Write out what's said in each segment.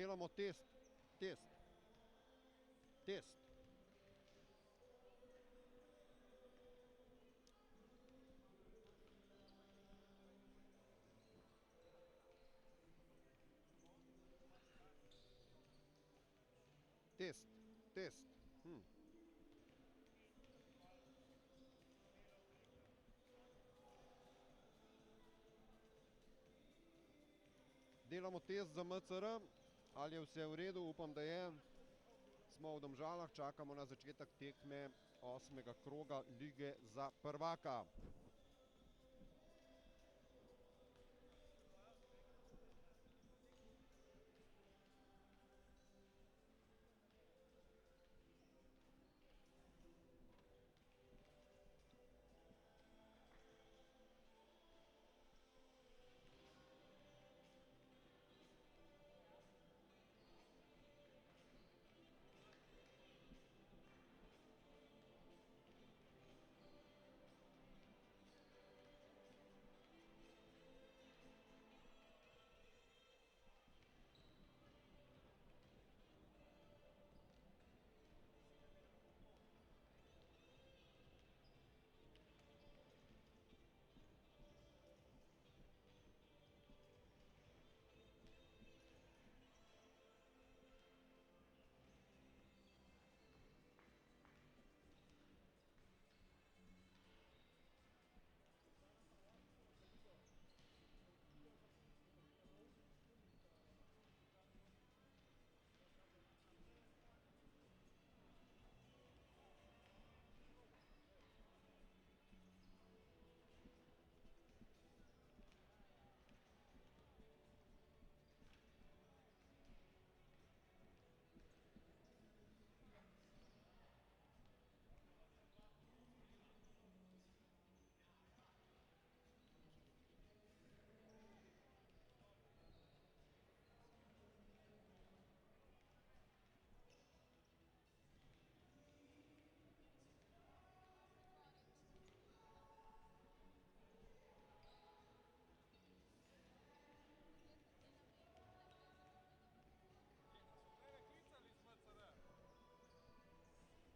delamo test. Test. Test. Test. Test. Delamo test za MCR. Ali je vse v redu? Upam, da je. Smo v Domžalah, čakamo na začetek tekme 8. kroga lige za prvaka.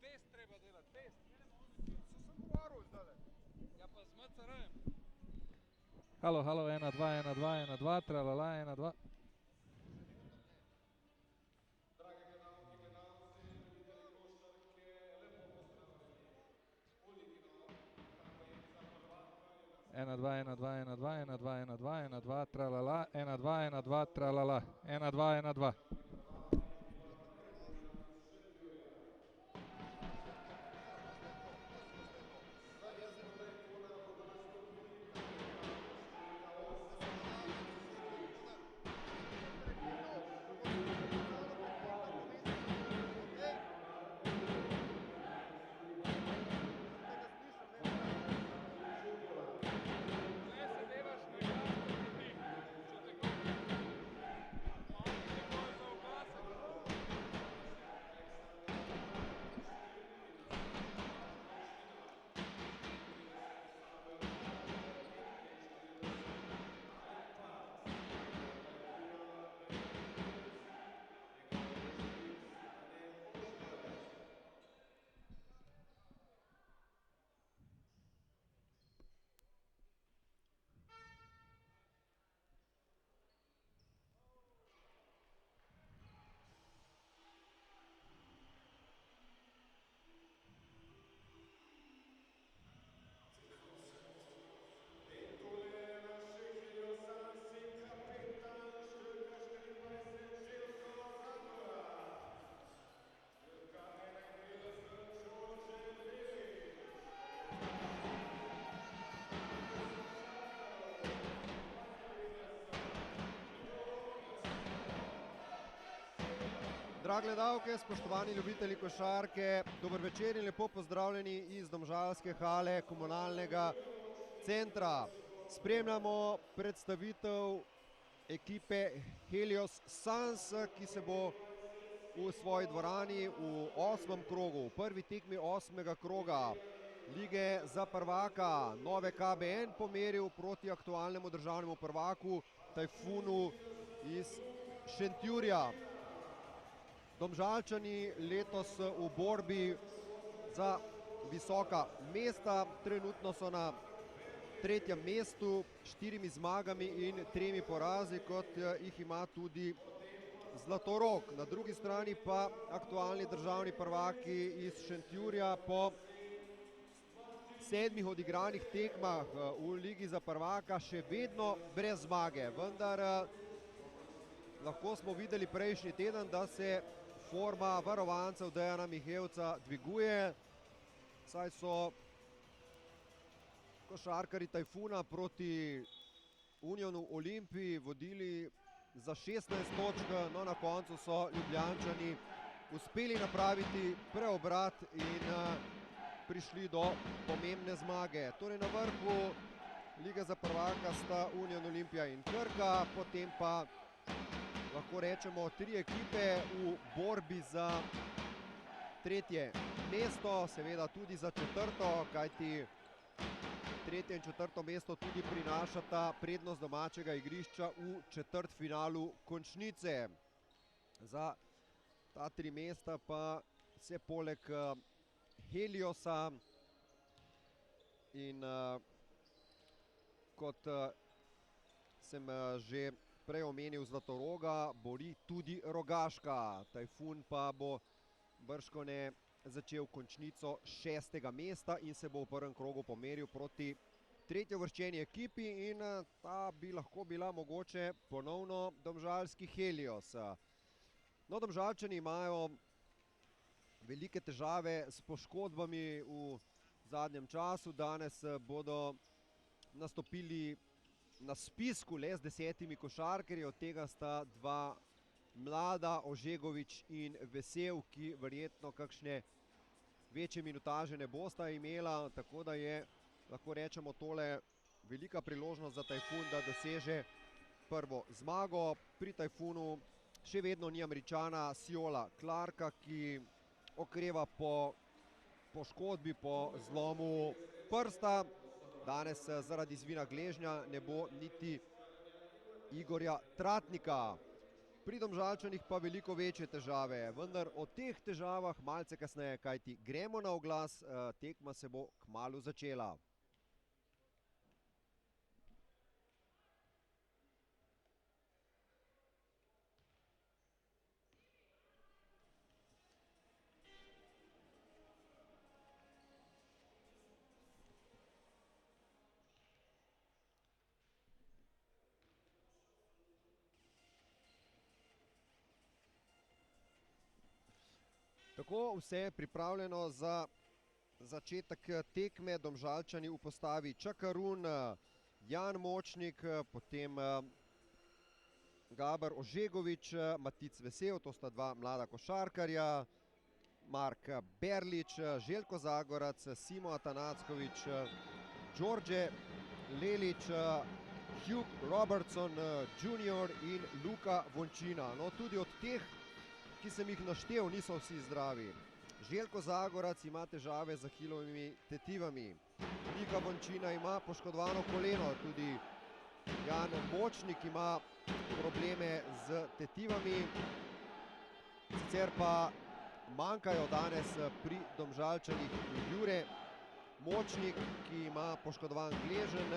Test treba delati, test. Se sem govoril zdaj. Ja pa z MCR-jem. Halo, 1, 2, 1, 2, 1, 2, tralala, 1, 2. Dragi gledalke, gledalci, ljubitelji košarke, lepo pozdravljeni. Oliginov, kampanje za prvaka. 1, 2, 1, 2, 1, 2, 1, 2, 1, 2, 1, 2, tralala, 1, 2, 1, 2, tralala, 1, 2, 1, 2. Drage gledalke, spoštovani ljubitelji košarke, dober večer in lepo pozdravljeni iz domžalske hale komunalnega centra. Spremljamo predstavitev ekipe Helios Suns, ki se bo v svoji dvorani v 8. krogu, v prvi tekmi 8. kroga lige za prvaka Nove KBN pomeril proti aktualnemu državnemu prvaku Tajfunu iz Šentjurja. Domžalčani letos v borbi za visoka mesta, trenutno so na 3. mestu, 4 zmagami in 3 porazi, kot jih ima tudi Zlatorog. Na drugi strani pa aktualni državni prvaki iz Šentjurja po 7 odigranih tekmah v Ligi za prvaka še vedno brez zmage, vendar lahko smo videli prejšnji teden, da se forma varovancev Dejana Mihevca dviguje, saj so košarkarji Tajfuna proti Unionu Olimpiji vodili za 16 točk, no na koncu so Ljubljančani uspeli napraviti preobrat in prišli do pomembne zmage. Torej na vrhu Lige za prvaka sta Union Olimpija in Krka, potem pa lahko rečemo 3 ekipe v borbi za 3. mesto, seveda tudi za 4., kajti 3. in 4. mesto tudi prinašata prednost domačega igrišča v četrtfinalu končnice. Za ta 3 mesta pa se poleg Heliosa in kot sem že prej omenil Zlatoroga, bori tudi Rogaška. Tajfun pa bo bržkone začel končnico 6. mesta in se bo v prvem krogu pomeril proti 3. uvrščeni ekipi in ta bi lahko bila mogoče ponovno domžalski Helios. No, Domžalčani imajo velike težave s poškodbami v zadnjem času. Danes bodo nastopili na spisku le z 10 košarkarji, od tega sta 2 mlada, Ožegovič in Vesel, ki verjetno kakšne večje minutaže ne bosta imela, tako da je, lahko rečemo, tole velika priložnost za Tajfun, da doseže prvo zmago. Pri Tajfunu še vedno ni Američana Siola Clarka, ki okreva po poškodbi, po zlomu prsta. Danes zaradi zvina gležnja ne bo niti Igorja Tratnika. Pri Domžalčanih pa veliko večje težave, vendar o teh težavah malce kasneje, kajti gremo na oglas, tekma se bo kmalu začela. Tako, vse je pripravljeno za začetek tekme. Domžalčani v postavi Čakarun, Jan Močnik, potem Gaber Ožegovič, Matic Vesel, to sta 2 mlada košarkarja, Mark Berlič, Željko Zagorac, Simo Atanackovič, Đorđe Lelič, Hugh Robertson Jr. in Luka Vončina. No, tudi od teh, ki sem jih naštel, niso vsi zdravi. Željko Zagorac ima težave z ahilovimi tetivami. Luka Vončina ima poškodovano koleno, tudi Jan Močnik ima probleme z tetivami. Sicer pa manjkajo danes pri Domžalčanih Jure Močnik, ki ima poškodovan gleženj,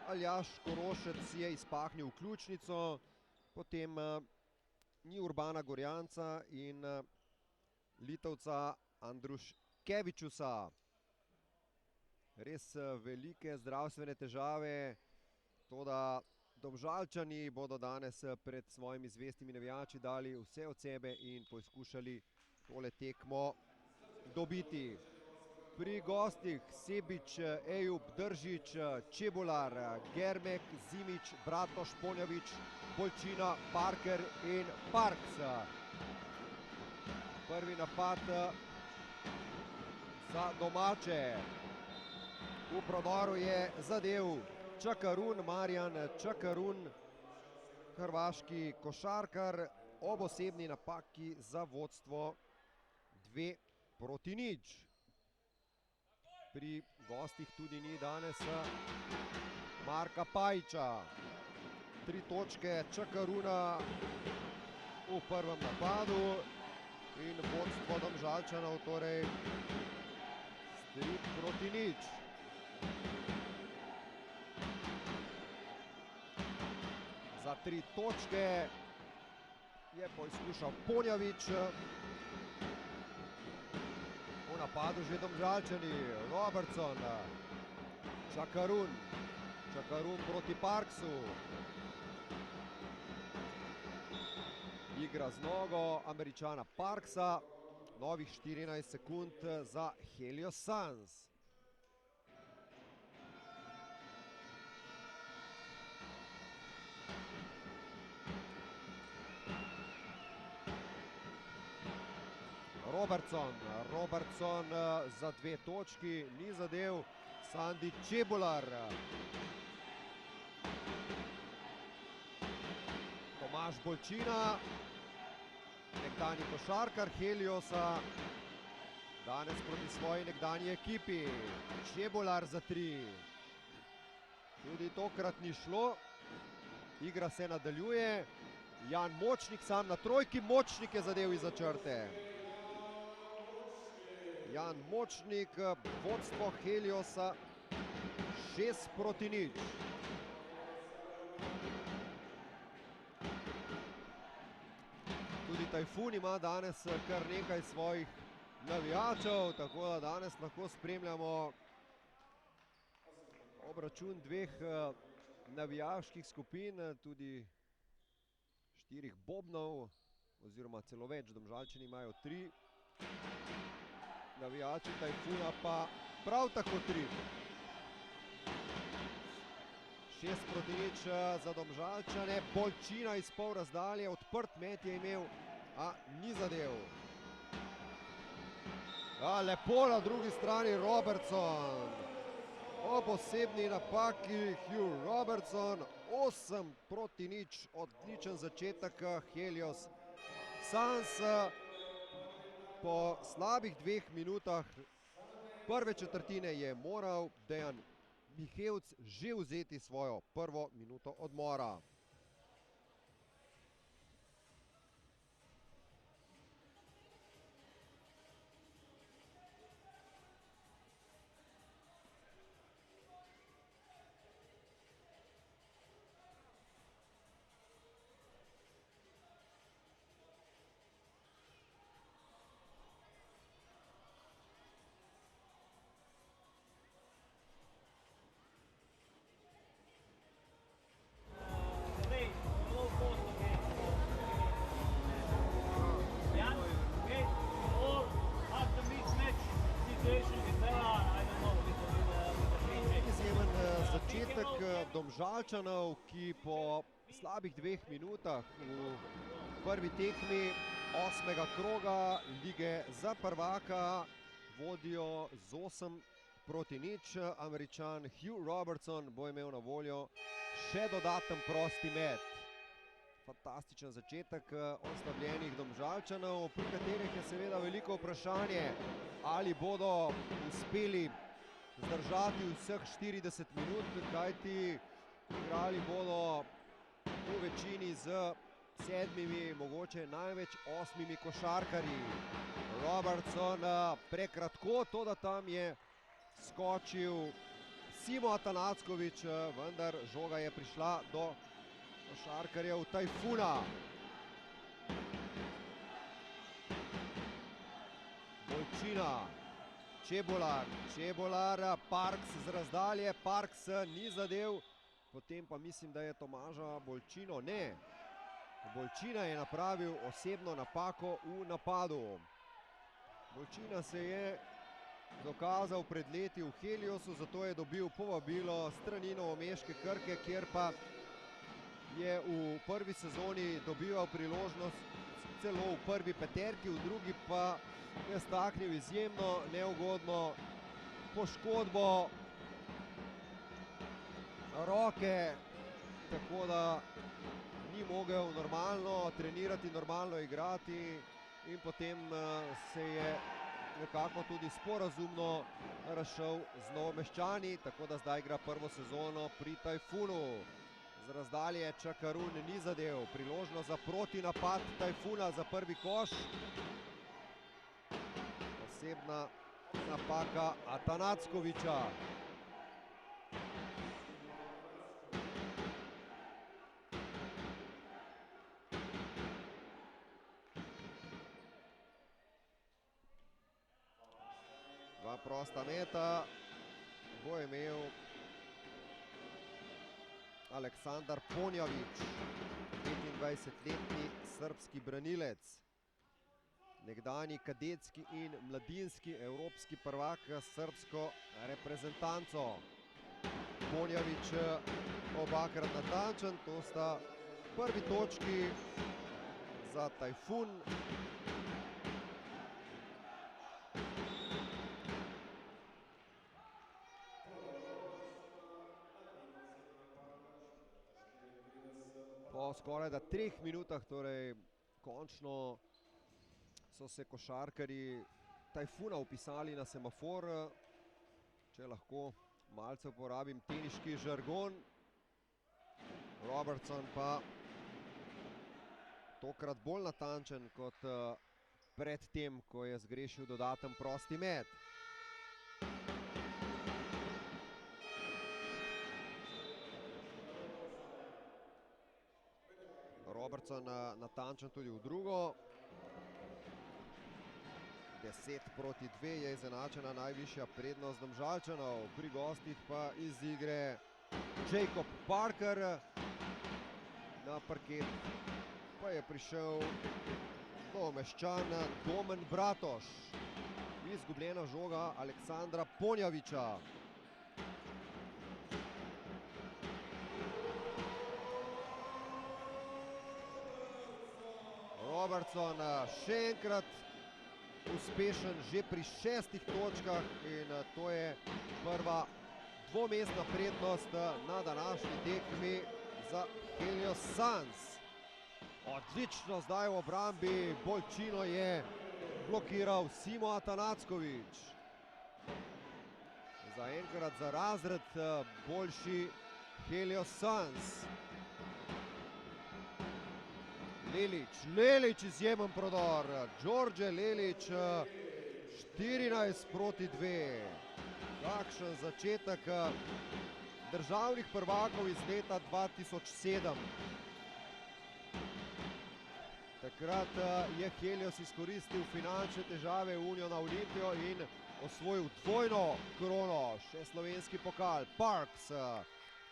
Aljaž Korošec je izpahnil ključnico, potem ni Urbana Gorjanca in Litovca Andruškevičusa. Res velike zdravstvene težave, toda Domžalčani bodo danes pred svojimi zvestimi navijači dali vse od sebe in poskušali tole tekmo dobiti. Pri gostih Sebič, Ejub, Držič, Čebular, Germek, Zimič, Bratoš, Ponjavič, Bolčina, Parker in Parks. Prvi napad za domače. V prodoru je zadel Čakarun, Marjan Čakarun, hrvaški košarkar, ob osebni napaki za vodstvo 2-0. Pri gostih tudi ni danes Marka Pajiča. 3 točke Čakaruna v prvem napadu. In vodstvo Domžalčanov, torej 3-0. Za 3 točke je poizkušal Ponjavič. V napadu že Domžalčani, Robertson, Čakarun proti Parksu. Igra z nogo Američana Parksa, novih 14 sekund za Helios Suns. Robertson za 2 točki, ni zadev. Sandi Čebular. Tomaž Bolčina, nekdanji košarkar Heliosa, danes proti svoji nekdanji ekipi. Čebular za 3. Tudi tokrat ni šlo. Igra se nadaljuje. Jan Močnik sam na trojki. Močnik je zadev izza črte. Jan Močnik, vodstvo Heliosa 6-0. Tudi Tajfun ima danes kar nekaj svojih navijačev, tako da danes lahko spremljamo obračun dveh navijaških skupin, tudi 4 bobnov, oziroma celo več. Domžalčani imajo 3. Navijači Tajfuna pa prav tako 3. 6-0 za Domžalčane. Bolčina iz pol razdalje, odprt met je imel, a ni zadev. Lepo na drugi strani Robertson. Ob osebni napaki Hugh Robertson. 8-0, odličen začetek Helios Suns. Po slabih 2 minutah prve četrtine je moral Dejan Mihevc že vzeti svojo prvo minuto odmora. Domžalčanov, ki po slabih 2 minutah v prvi tekmi 8. kroga lige za prvaka vodijo z 8-0. Američan Hugh Robertson bo imel na voljo še dodaten prosti met. Fantastičen začetek oslabljenih Domžalčanov, pri katerih je seveda veliko vprašanje, ali bodo uspeli zdržati vseh 40 minut, kajti igrali bodo v večini z 7, mogoče največ 8 košarkarji. Robertson prekratko, to da tam je skočil Simo Atanackovič, vendar žoga je prišla do košarkarjev Tajfuna. Bolčina. Čebular, Parks z razdalje, Parks ni zadev, potem pa mislim, da je Tomaža Bolčino, ne. Bolčina je napravil osebno napako v napadu. Bolčina se je dokazal pred leti v Heliosu, zato je dobil povabilo strani novomeške Krke, kjer pa je v prvi sezoni dobival priložnost celo v prvi peterki, v drugi pa je staknil izjemno neugodno poškodbo roke, tako da ni mogel normalno trenirati, normalno igrati in potem se je nekako tudi sporazumno razšel z Novomeščani, tako da zdaj igra prvo sezono pri Tajfunu. Z razdalje Čakarun ni zadev, priložnost za protinapad Tajfuna za prvi koš. Osebna napaka Atanackoviča. Dva prosta meta bo imel Aleksandar Ponjavić, 25-letni srbski branilec, nekdanji kadetski in mladinski evropski prvak s srbsko reprezentanco. Ponjavić obakrat natančen, to sta prvi točki za Tajfun. Po skoraj da 3 minutah, torej končno so se košarkarji Tajfuna vpisali na semafor, če lahko malce uporabim teniški žargon. Robertson pa tokrat bolj natančen kot pred tem, ko je zgrešil dodaten prosti met. Robertson natančen tudi v drugo. 10-2 je izenačena najvišja prednost Domžalčanov, pri gostih pa iz igre Jacob Parker. Na parket pa je prišel Novomeščan Domen Bratoš. Izgubljena žoga Aleksandra Ponjaviča. Robertson še enkrat uspešen že pri 6 točkah in to je prva dvomestna prednost na današnji tekmi za Helios Suns. Odlično zdaj v obrambi, Bolčino je blokiral Simo Atanackovič. Zaenkrat za razred boljši Helios Suns. Lelić, izjemen prodor, Đorđe Lelić, 14-2. Kakšen začetek državnih prvakov iz leta 2007. Takrat je Helios izkoristil finančne težave Uniona Olimpijo in osvojil dvojno krono, še slovenski pokal.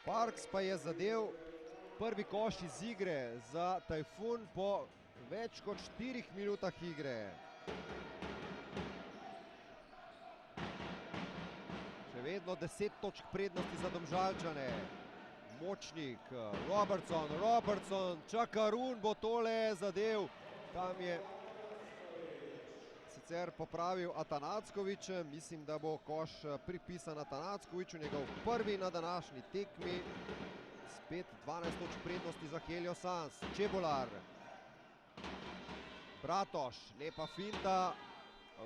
Parks pa je zadel prvi koš iz igre za Tajfun po več kot 4 minutah igre. Še vedno 10 točk prednosti za Domžalčane. Močnik, Robertson, Čakarun bo tole zadev. Tam je sicer popravil Atanackovič, mislim, da bo koš pripisan Atanackoviču, njegov prvi na današnji tekmi. Spet 12 točk prednosti za Helios Suns. Čebular, Bratoš, lepa finta,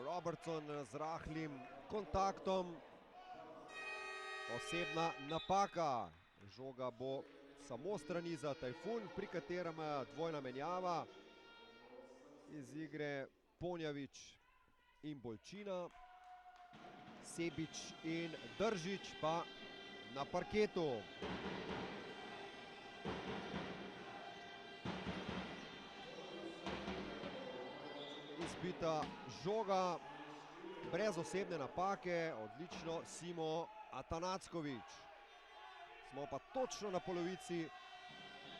Robertson z rahlim kontaktom. Osebna napaka. Žoga bo samo strani za Tajfun, pri katerem dvojna menjava. Iz igre Ponjavić in Bolčina, Sebič in Držić pa na parketu. Izbita žoga, brez osebne napake, odlično Simo Atanackovič. Smo pa točno na polovici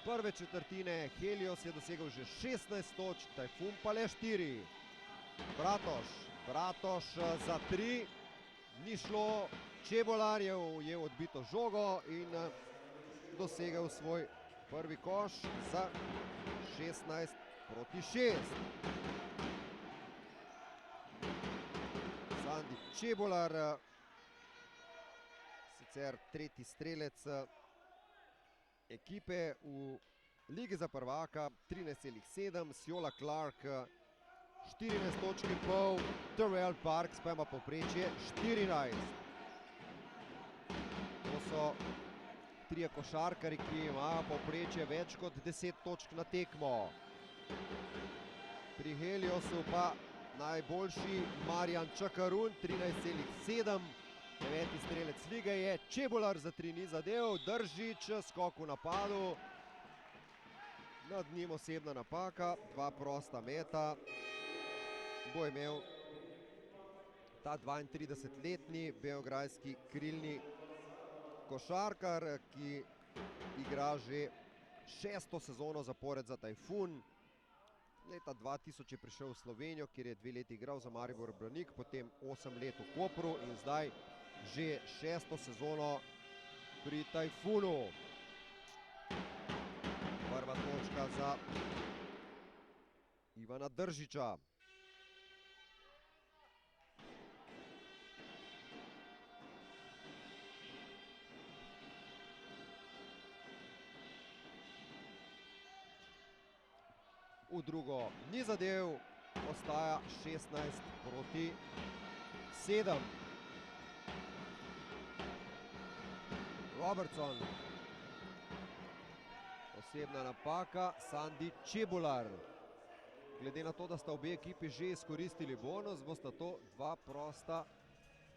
prve četrtine. Helios je dosegel že 16 točk, Tajfun pa le 4. Bratoš za 3, ni šlo, Čebular je ujel odbito žogo in dosegel svoj prvi koš za 16-6. Sandi Čebular, sicer tretji strelec ekipe v Ligi za prvaka, 13,7, Sjola Clark 14 točk in pol, Terrell Parks pa ima povprečje 14. To so trije košarkari, ki imajo povprečje več kot 10 točk na tekmo. Pri Heliosu pa najboljši Marjan Čakarun, 13,7. 9. strelec lige je Čebular, za 3 ni zadev. Držič, skok v napadu. Nad njim osebna napaka, 2 prosta meta. Bo imel ta 32-letni beograjski krilni košarkar, ki igra že 6. sezono zapored za Tajfun. Leta 2000 je prišel v Slovenijo, kjer je 2 leti igral za Maribor Branik, potem 8 let v Kopru in zdaj že 6. sezono pri Tajfunu. Prva točka za Ivana Držiča. V drugo ni zadev, ostaja 16-7. Robertson. Osebna napaka, Sandi Čebular. Glede na to, da sta obe ekipi že izkoristili bonus, bosta to 2 prosta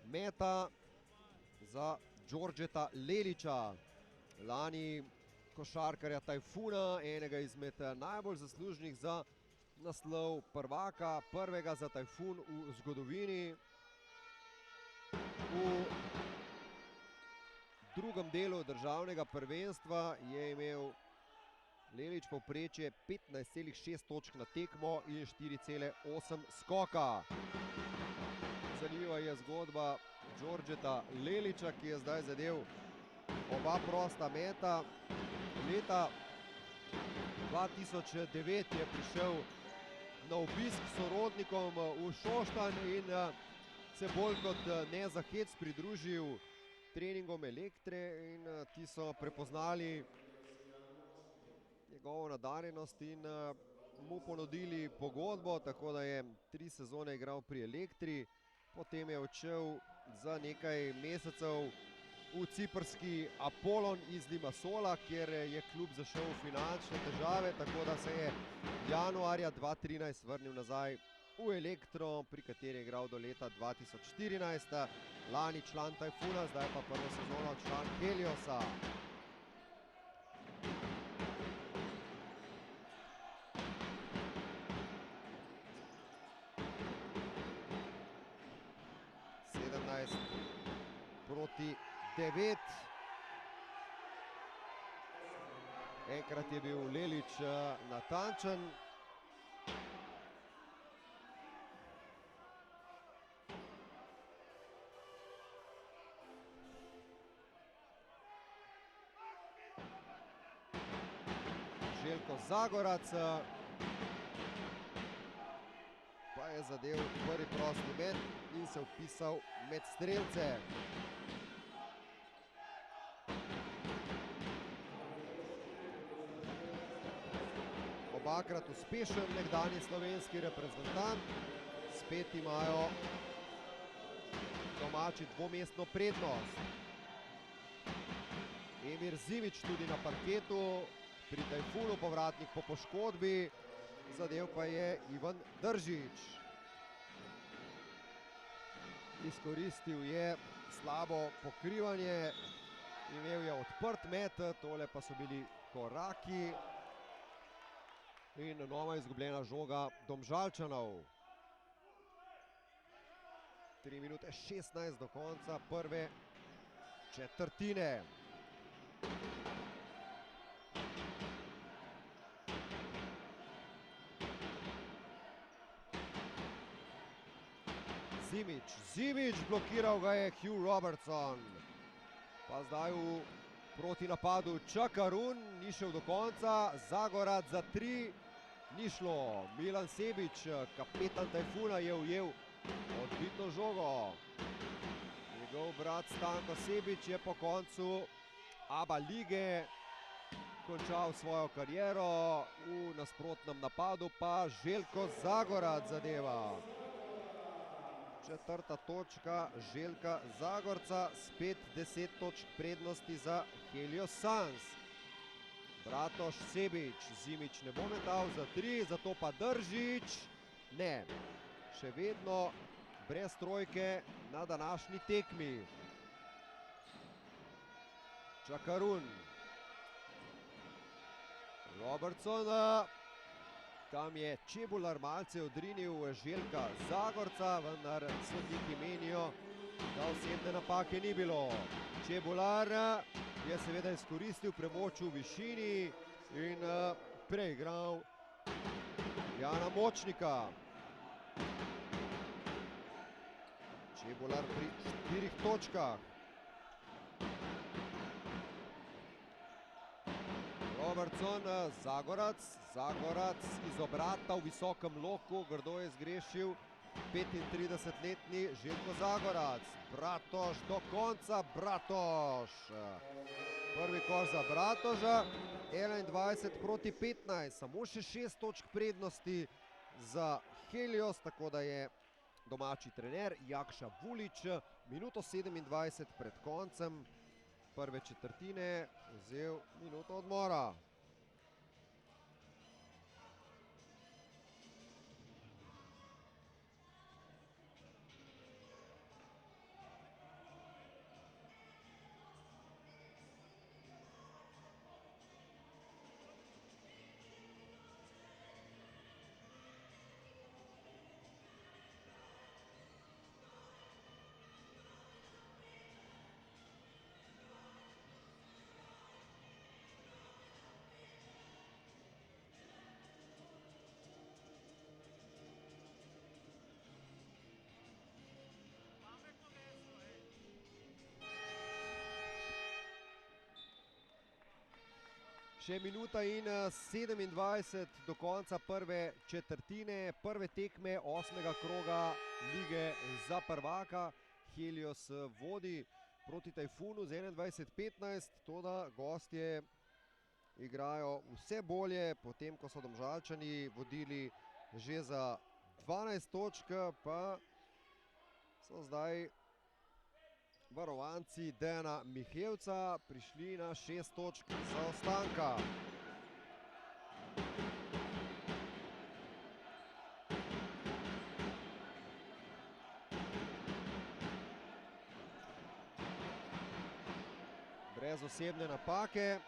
meta za Đorđeta Lelića. Lani košarkarja Tajfuna, enega izmed najbolj zaslužnih za naslov prvaka, prvega za Tajfun v zgodovini. V drugem delu državnega prvenstva je imel Lelić povprečje 15,6 točk na tekmo in 4,8 skoka. Zanimiva je zgodba Đorđeta Lelića, ki je zdaj zadel oba prosta meta. Leta 2009 je prišel na obisk sorodnikom v Šoštanj in se bolj kot ne za hec pridružil treningom Elektre in ti so prepoznali njegovo nadarjenost in mu ponudili pogodbo, tako da je 3 sezone igral pri Elektri, potem je odšel za nekaj mesecev v ciprski Apollon iz Limassola, kjer je klub zašel v finančne težave, tako da se je januarja 2013 vrnil nazaj v Elektro, pri kateri je igral do leta 2014. Lani član Tajfuna, zdaj pa prvo sezono član Heliosa. Proti 9. Enkrat je bil Lelić natančen. Željko Zagorac pa je zadel prvi prosti met in se vpisal med strelce. Obakrat uspešen nekdanji slovenski reprezentant. Spet imajo domači dvomestno prednost. Emir Zimić tudi na parketu, pri Tajfunu povratnik po poškodbi, zadev pa je Ivan Držič. Izkoristil je slabo pokrivanje, imel je odprt met, tole pa so bili koraki. In nova izgubljena žoga Domžalčanov. 3 minute 16 do konca prve četrtine. Zimić, blokiral ga je Hugh Robertson. Pa zdaj v protinapadu Čakarun, ni šel do konca, Zagorac za 3. Ni šlo. Milan Sebić, kapetan Tajfuna, je ujel odbitno žogo. Njegov brat Stanko Sebić je po koncu ABA lige končal svojo kariero, v nasprotnem napadu pa Željko Zagorac zadeva. 4. točka Željka Zagorca, spet 10 točk prednosti za Helios Suns. Bratoš Sebić, Zimić ne bo metal za 3, zato pa Držič. Ne. še vedno brez trojke na današnji tekmi. Čakarun. Robertson. Tam je Čebular malce odrinil Željka Zagorca, vendar sodniki menijo, da osebne napake ni bilo. Čebular je seveda izkoristil premoč v višini in preigral Jana Močnika. Čebular pri 4 točkah. Robertson, Zagorac iz obrata v visokem loku, grdo je zgrešil 35-letni Željko Zagorac. Bratož do konca, Bratož. Prvi koš za Bratoža, 21-15, samo še 6 točk prednosti za Helios, tako da je domači trener Jakša Vulić minuto 27 pred koncem prve četrtine vzel minuto odmora. Še minuta in 27 do konca prve četrtine, prve tekme 8. kroga lige za prvaka. Helios vodi proti Tajfunu z 21-15, toda gostje igrajo vse bolje, potem ko so Domžalčani vodili že za 12 točk, pa so zdaj varovanci Dejana Mihevca prišli na 6 točk zaostanka. Brez osebne napake,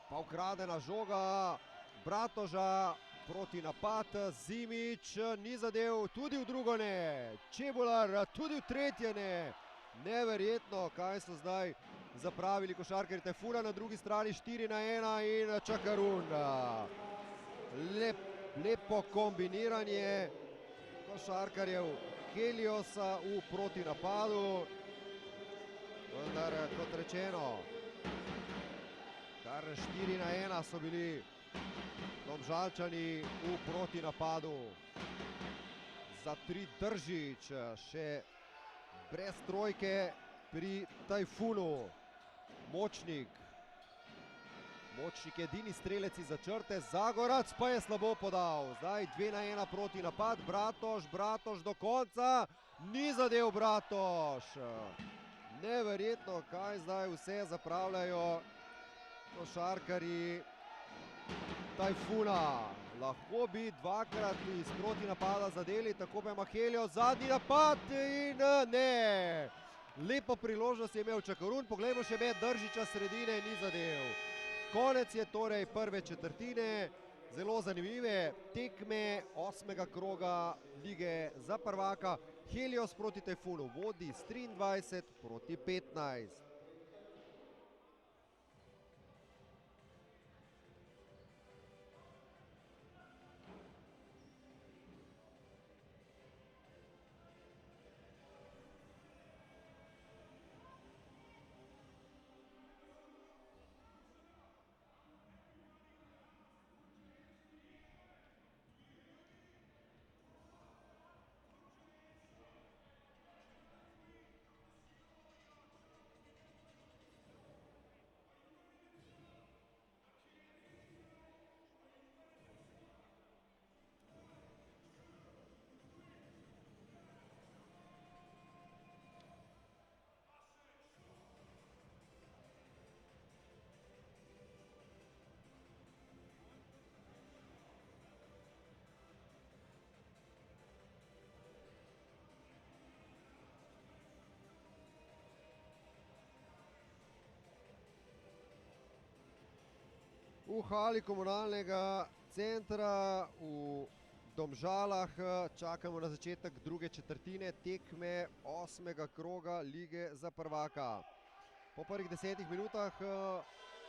pa ukradena žoga Bratoža, proti napad, Zimić ni zadev, tudi v drugo ne, Čebular tudi v tretje ne. Neverjetno, kaj so zdaj zapravili košarkarji Tajfuna, na drugi strani 4-1 in Čakarun. Lepo kombiniranje košarkarjev Heliosa v protinapadu, vendar kot rečeno, kar 4-1 so bili Domžalčani v protinapadu. Za 3 Držič, še brez trojke pri Tajfunu. Močnik je edini strelec iza črte, Zagorac pa je slabo podal. Zdaj 2-1 protinapad, Bratož do konca, ni zadev Bratož. Neverjetno, kaj zdaj vse zapravljajo košarkarji Tajfuna. Lahko bi dvakrat iz protinapada zadeli, tako pa ima Helios zadnji napad in ne. Lepo priložnost je imel Čakarun, poglejmo še med Držiča sredine, ni zadev. Konec je torej prve četrtine, zelo zanimive tekme 8. kroga lige za prvaka. Helios proti Tajfunu vodi s 23-15. V hali komunalnega centra v Domžalah čakamo na začetek druge četrtine tekme 8. kroga lige za prvaka. Po prvih 10 minutah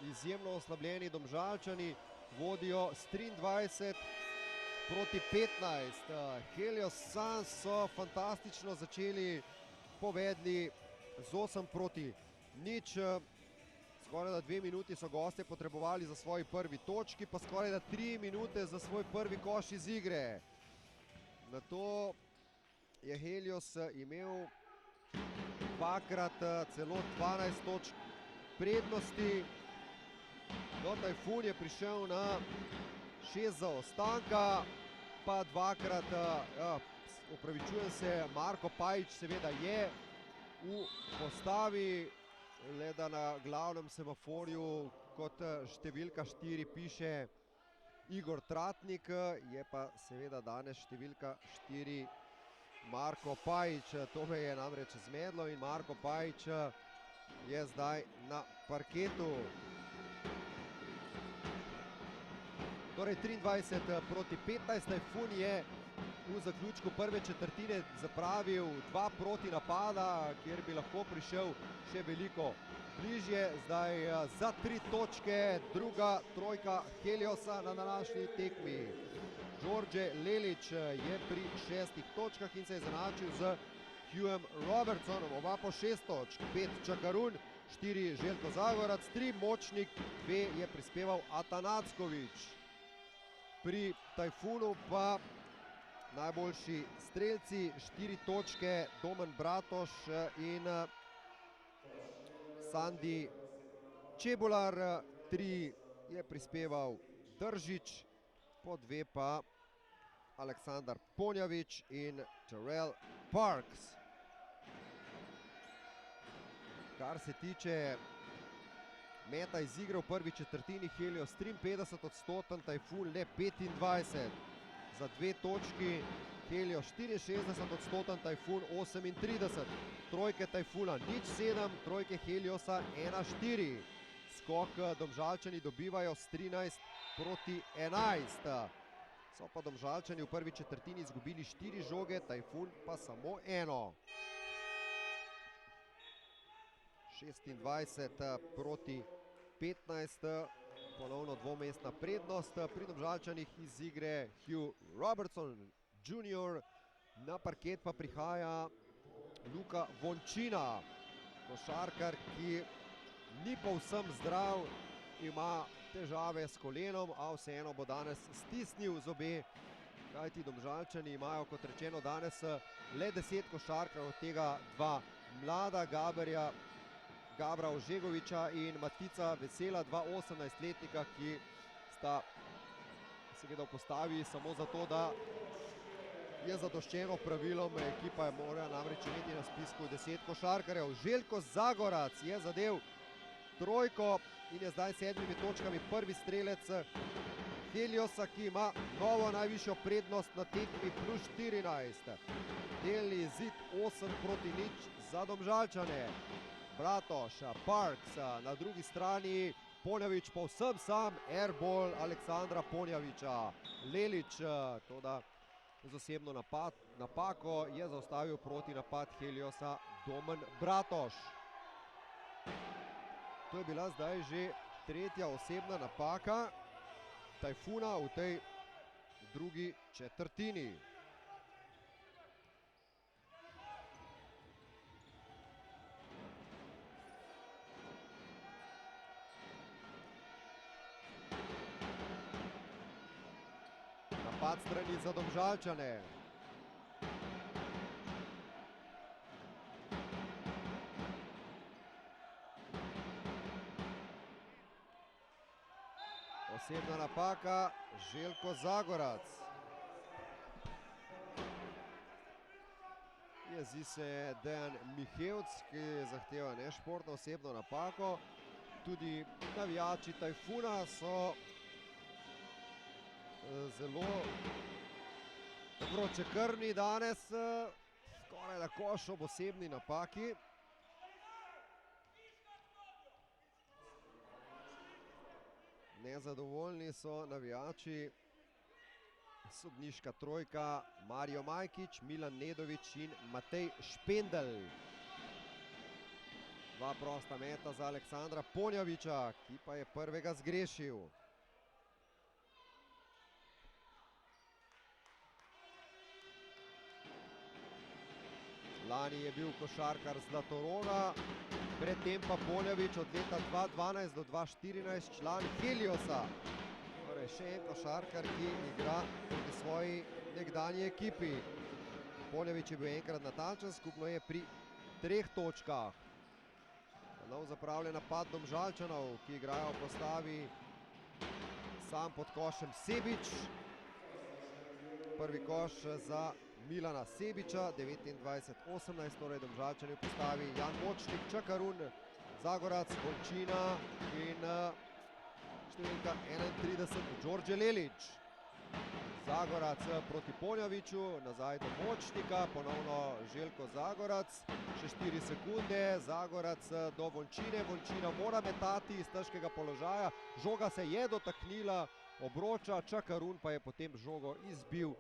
izjemno oslabljeni Domžalčani vodijo s 23 proti 15. Helios Suns so fantastično začeli, povedli z 8 proti 0. Skoraj da 2 minuti so gostje potrebovali za svoji prvi točki, pa skoraj da 3 minute za svoj prvi koš iz igre. Nato je Helios imel dvakrat celo 12 točk prednosti. No, Tajfun je prišel na 6 zaostanka, pa dvakrat, opravičujem se, Marko Pajič seveda je v postavi, le da na glavnem semaforju kot številka 4 piše Igor Tratnik, je pa seveda danes številka 4 Marko Pajič. To me je namreč zmedlo in Marko Pajič je zdaj na parketu. Torej 23 proti 15, Tajfun je v zaključku prve četrtine zapravil 2 proti napada, kjer bi lahko prišel še veliko bližje. Zdaj za 3 točke druga trojka Heliosa na današnji tekmi. Đorđe Lelić je pri 6 točkah in se je izenačil z Hughom Robertsonom, oba po 6 točk. 5 Čakarun, 4 Željko Zagorac, 3 Močnik, 2 je prispeval Atanacković. Pri Tajfunu pa najboljši strelci, 4 točke Domen Bratoš in Sandi Čebular, 3 je prispeval Držič, po 2 pa Aleksandar Ponjavić in Terrell Parks. Kar se tiče meta iz igre v prvi četrtini, Helios 53%, Tajfun le 25%. Za 2 točki Helios 64%, Tajfun 38%. Trojke Tajfuna 0-7, trojke Heliosa 1-4. Skok Domžalčani dobivajo s 13 proti 11. So pa Domžalčani v prvi četrtini izgubili 4 žoge, Tajfun pa samo 1. 26 proti 15, ponovno dvomestna prednost. Pri Domžalčanih iz igre Hugh Robertson Jr. Na parket pa prihaja Luka Vončina, košarkar, ki ni povsem zdrav, ima težave s kolenom, a vseeno bo danes stisnil zobe, kajti Domžalčani imajo, kot rečeno, danes le 10 košarkarjev, od tega 2 mlada, Gabra Ožegoviča in Matica Vesela, 2 18-letnika, ki sta seveda v postavi samo zato, da je zadoščeno pravilom. Ekipa mora namreč imeti na spisku 10 košarkarjev. Željko Zagorac je zadev trojko in je zdaj s 7 točkami prvi strelec Heliosa, ki ima novo najvišjo prednost na tekmi plus 14. Delni izid 8 proti 0 za Domžalčane. Bratoš, Parks na drugi strani, Ponjavić povsem sam, airball Aleksandra Ponjavića. Lelić, toda z osebno napako je zaustavil proti napad Heliosa Domen Bratoš. To je bila zdaj že 3. osebna napaka Tajfuna v tej drugi četrtini. Napad strani za Domžalčane. Osebna napaka Željko Zagorac. Jezi se Dejan Mihevc, ki zahteva nešportno osebno napako. Tudi navijači Tajfuna so zelo vročekrvni danes, skoraj na koš ob osebni napaki. Nezadovoljni so navijači. Sodniška trojka, Mario Majkić, Milan Nedović in Matej Špendelj. Dva prosta meta za Aleksandra Ponjavića, ki pa je prvega zgrešil. Lani je bil košarkar Zlatoroga, predtem pa Ponjavić od leta 2012 do 2014 član Heliosa. Torej še en košarkar, ki igra proti svoji nekdanji ekipi. Ponjavić je bil enkrat natančen, skupno je pri 3 točkah. Nov zapravljen napad Domžalčanov, ki igrajo v postavi sam pod košem Sebić. Prvi koš za Milana Sebića, 29-18, torej Domžalčani v postavi Jan Močnik, Čakarun, Zagorac, Volčina in številka 31, Đorđe Lelić. Zagorac proti Ponjaviću, nazaj do Močnika, ponovno Željko Zagorac, še 4 sekunde, Zagorac do Volčine, Volčina mora metati iz težkega položaja, žoga se je dotaknila obroča, Čakarun pa je potem žogo izbil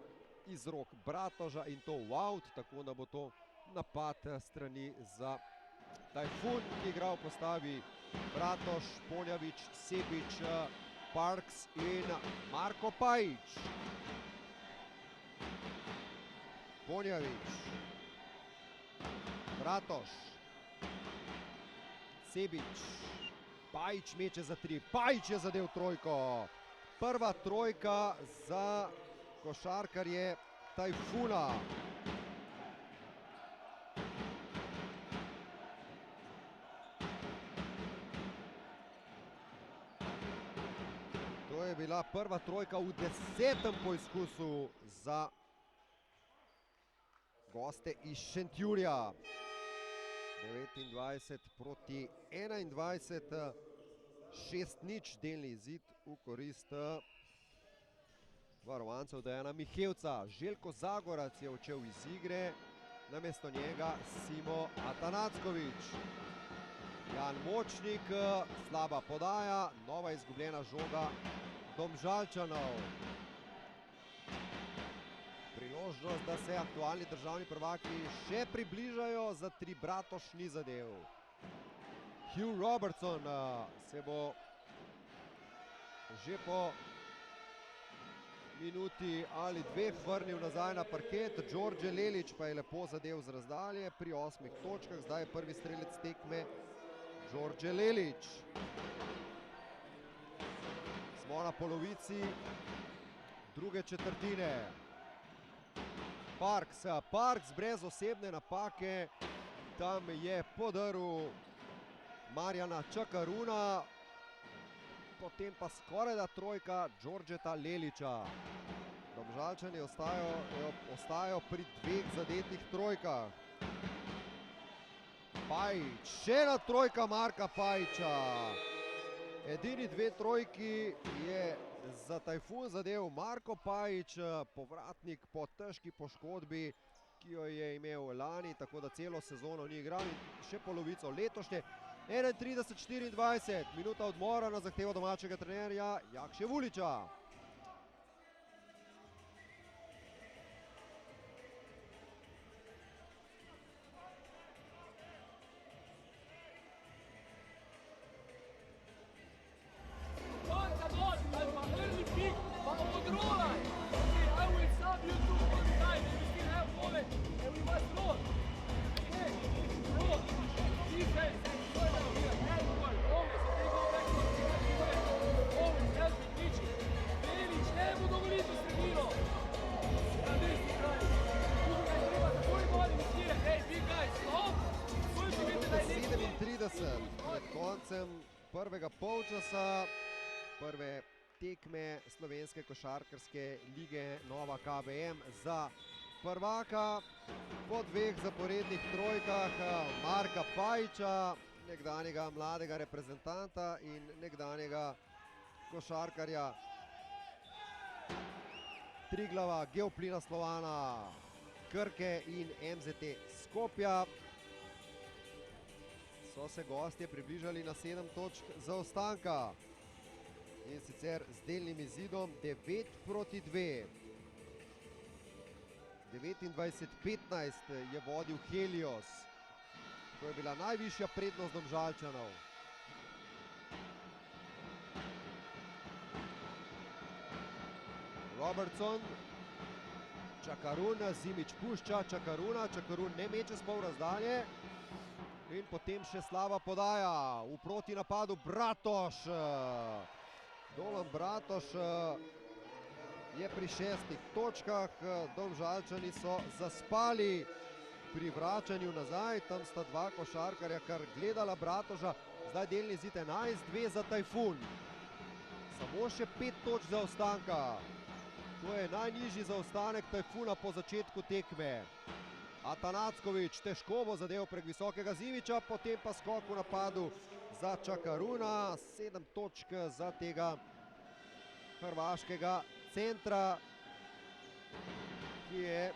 iz rok Bratoža in to v out, tako da bo to napad strani za Tajfun, ki igra v postavi Bratož, Ponjavić, Sebić, Parks in Marko Pajić. Ponjavić, Bratož, Sebić, Pajić meče za 3, Pajić je zadev trojko. Prva trojka za košarkarje Tajfuna. To je bila prva trojka v 10. poizkusu za goste iz Šentjurja. 29 proti 21, 6-0 delni izid v korist varovancev Dejana Mihevca. Željko Zagorac je odšel iz igre, namesto njega Simo Atanacković. Jan Močnik, slaba podaja, nova izgubljena žoga Domžalčanov. Priložnost, da se aktualni državni prvaki še približajo, za 3 Bratož ni zadev. Hugh Robertson se bo že po minuti ali 2 vrnil nazaj na parket. Đorđe Lelić pa je lepo zadev z razdalje pri 8 točkah. Zdaj je prvi strelec tekme Đorđe Lelić. Smo na polovici druge četrtine. Parks brez osebne napake. Tam je podrl Marjana Čakaruna. Potem pa skorajda trojka Đorđeta Lelića. Domžalčani ostajajo pri 2 zadetih trojkah. Pajić, še ena trojka Marka Pajića. Edini 2 trojki je za Tajfun zadev Marko Pajić, povratnik po težki poškodbi, ki jo je imel lani, tako da celo sezono ni igral in še polovico letošnje. 31-24, minuta odmora na zahtevo domačega trenerja Jakše Vulića. Pred koncem prvega polčasa prve tekme slovenske košarkarske lige Nova KBM za prvaka po 2 zaporednih trojkah Marka Pajića, nekdanjega mladega reprezentanta in nekdanjega košarkarja Triglava, Geoplina Slovana, Krke in MZT Skopja. So se gostje približali na 7 točk zaostanka. in sicer z delnim izidom 9-2. 29-15 je vodil Helios. To je bila najvišja prednost Domžalčanov. Robertson, Čakarun, Zimić pušča Čakaruna, Čakarun ne meče s pol razdalje. In potem še slaba podaja v protinapadu Bratoš. Dolan Bratoš je pri 6 točkah. Domžalčani so zaspali pri vračanju nazaj. Tam sta dva košarkarja kar gledala Bratoža. Zdaj delni izid 11-2 za Tajfun. Samo še 5 točk zaostanka. To je najnižji zaostanek Tajfuna po začetku tekme. Atanacković težko bo zadev prek visokega Zimića, potem pa skok v napadu za Čakaruna. 7 točk za tega hrvaškega centra, ki je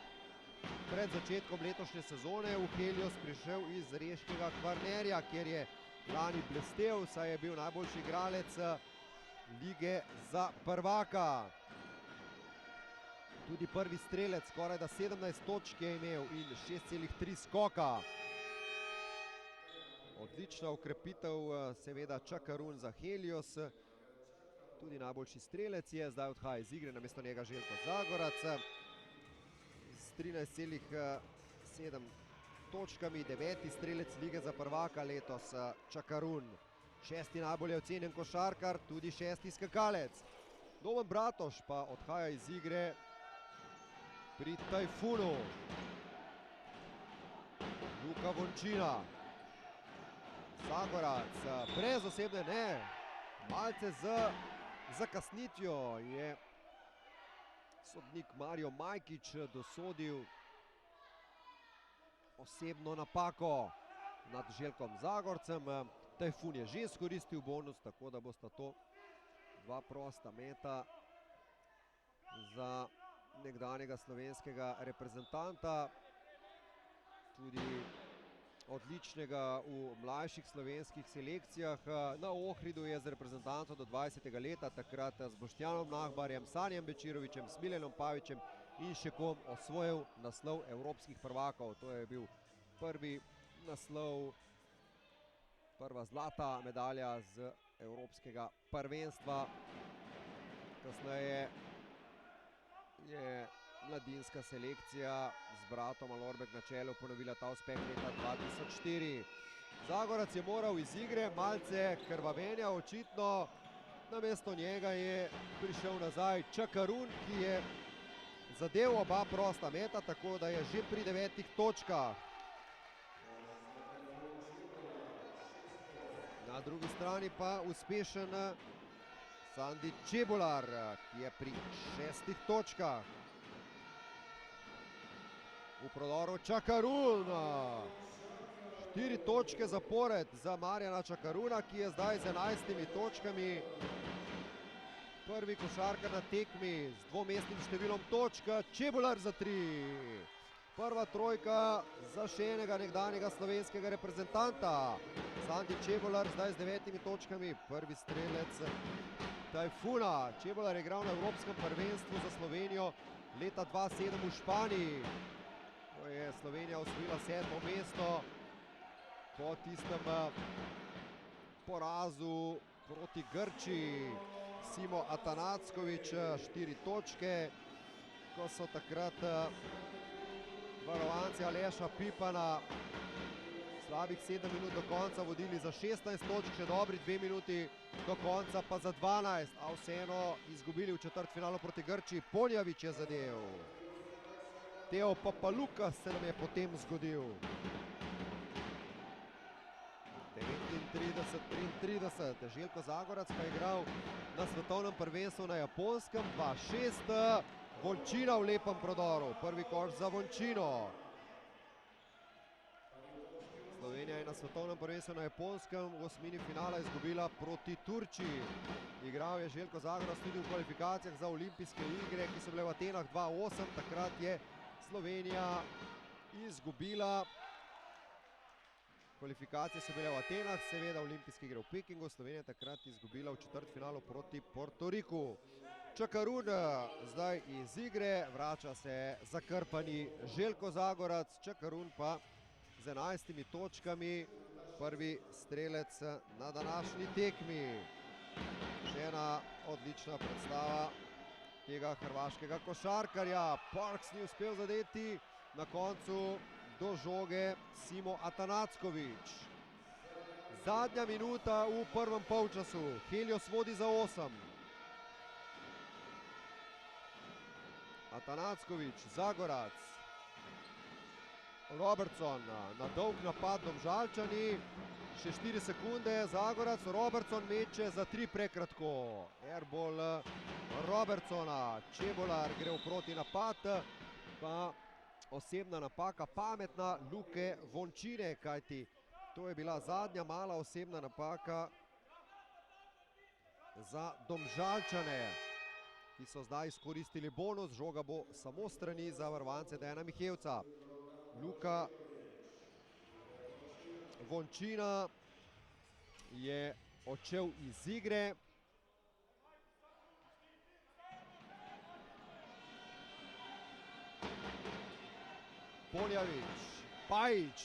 pred začetkom letošnje sezone v Helios prišel iz reškega Kvarnerja, kjer je lani blestel, saj je bil najboljši igralec lige za prvaka. Tudi prvi strelec, skoraj da 17 točk je imel in 6,3 skoka. Odlična ukrepitev, seveda Čakarun za Helios. Tudi najboljši strelec je, zdaj odhaja iz igre, namesto njega Željko Zagorac. S 13,7 točkami, 9. strelec lige za prvaka letos Čakarun. 6. najbolje ocenjen košarkar, tudi 6. skakalec. Domen Bratoš pa odhaja iz igre pri Tajfunu. Luka Vončina. Zagorac, brez osebne ne. Malce z zakasnitvijo je sodnik Mario Majkić dosodil osebno napako nad Željkom Zagorcem. Tajfun je že izkoristil bonus, tako da bosta to dva prosta meta za nekdanjega slovenskega reprezentanta, tudi odličnega v mlajših slovenskih selekcijah. Na Ohridu je z reprezentanco do 20. leta, takrat z Boštjanom Nahbarjem, Sanjem Bečirovićem, Smiljanom Pavićem in še kom osvojil naslov evropskih prvakov. To je bil prvi naslov, prva zlata medalja z evropskega prvenstva. Kasneje je mladinska selekcija z bratom Alorbek na čelu ponovila ta uspeh leta 2004. Zagorac je moral iz igre, malce krvavenja očitno. Namesto njega je prišel nazaj Čakarun, ki je zadev oba prosta meta, tako da je že pri 9 točkah. Na drugi strani pa uspešen Sandi Čebular, ki je pri 6 točkah. V prodoru Čakarun. 4 točke zapored za Marjana Čakaruna, ki je zdaj z 11 točkami prvi košarkar na tekmi z dvomestnim številom točk. Čebular za 3. Prva trojka za še enega nekdanjega slovenskega reprezentanta. Sandi Čebular zdaj z 9 točkami, prvi strelec Tajfuna. Čebular je igral na Evropskem prvenstvu za Slovenijo leta 2007 v Španiji. Ko je Slovenija osvojila 7. mesto po tistem porazu proti Grčiji. Simo Atanacković 4 točke, ko so takrat varovanci Aleša Pipana slabih 7 minut do konca vodili za 16 točk, še dobri 2 minuti do konca pa za 12, a vseeno izgubili v četrtfinalu proti Grčiji. Ponjavić je zadev. Teo Papalukas se nam je potem zgodil. 39-33. Željko Zagorac pa je igral na svetovnem prvenstvu na Japonskem 2-6. Vončina v lepem prodoru. Prvi koš za Vončino. Slovenija je na svetovnem prvenstvu na Japonskem v osmini finala izgubila proti Turčiji. Igral je Željko Zagorac tudi v kvalifikacijah za olimpijske igre, ki so bile v Atenah 2008. Takrat je Slovenija izgubila Kvalifikacije so bile v Atenah, seveda olimpijske igre v Pekingu, Slovenija takrat izgubila v četrtfinalu proti Portoriku. Čakarun zdaj iz igre, vrača se zakrpani Željko Zagorac, Čakarun pa z 11 točkami, prvi strelec na današnji tekmi. Še ena odlična predstava tega hrvaškega košarkarja. Parks ni uspel zadeti, na koncu do žoge Simo Atanacković. Zadnja minuta v prvem polčasu, Helios vodi za 8. Atanacković, Zagorac, Robertson, na dolg napad Domžalčani, še 4 sekunde, Zagorac, Robertson meče za 3 prekratko. Airball Robertsona, Čebolar gre v proti napad, pa osebna napaka, pametna Luke Vončine, kajti to je bila zadnja mala osebna napaka za Domžalčane, ki so zdaj izkoristili bonus. Žoga bo samo strani za varovance Dejana Mihevca. Luka Vončina je odšel iz igre. Poljavić,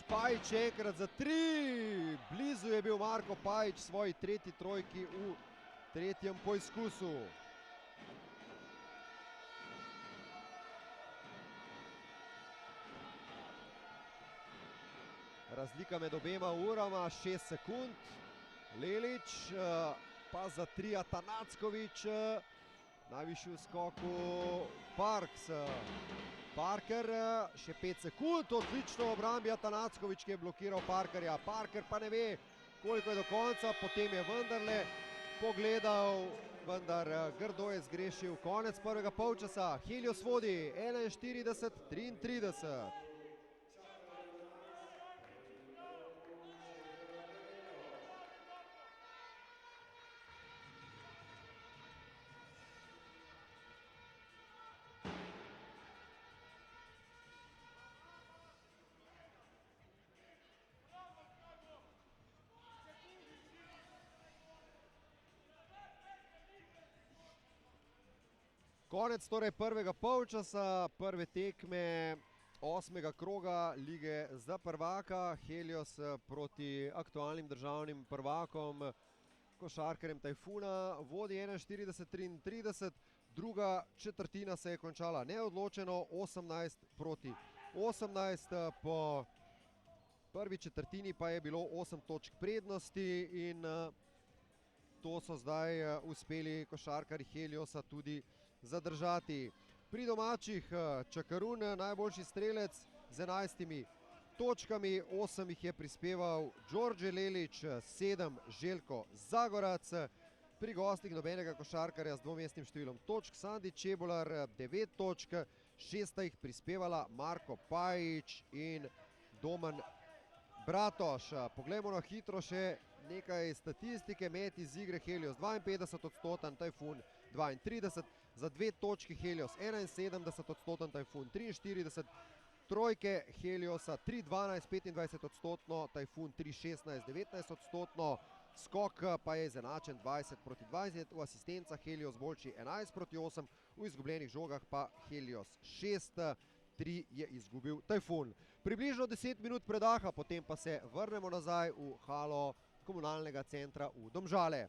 Pajić enkrat za 3. Blizu je bil Marko Pajić svoji tretji trojki v tretjem poizkusu. Razlika med obema urama 6 sekund. Lelić pa za 3 Atanacković. Najvišji v skoku Parks. Parker še 5 sekund. Odlično v obrambi Atanacković, ki je blokiral Parkerja. Parker pa ne ve, koliko je do konca. Potem je vendarle pogledal, vendar grdo je zgrešil. Konec prvega polčasa. Helios vodi 41-33. Konec torej prvega polčasa, prve tekme 8. kroga lige za prvaka. Helios proti aktualnim državnim prvakom, košarkarjem Tajfuna, vodi 41-33. Druga četrtina se je končala neodločeno, 18-18. Po prvi četrtini pa je bilo 8 točk prednosti in to so zdaj uspeli košarkarji Heliosa tudi zadržati. Pri domačih Čakarun, najboljši strelec z 11 točkami, 8 jih je prispeval Đorđe Lelić, 7 Željko Zagorac. Pri gostih nobenega košarkarja z dvomestnim številom točk, Sandi Čebolar 9 točk, 6 jih prispevala Marko Pajić in Domen Bratoš. Poglejmo na hitro še nekaj statistike. Met iz igre Helios 52%, Tajfun 32%, za 2 točki Helios 71%, Tajfun 43%, trojke Heliosa 3-12, 25%, Tajfun 3-16, 19%, skok pa je izenačen 20-20, v asistencah Helios boljši 11-8, v izgubljenih žogah pa Helios 6-3 je izgubil Tajfun. Približno 10 minut predaha, potem pa se vrnemo nazaj v halo komunalnega centra v Domžale.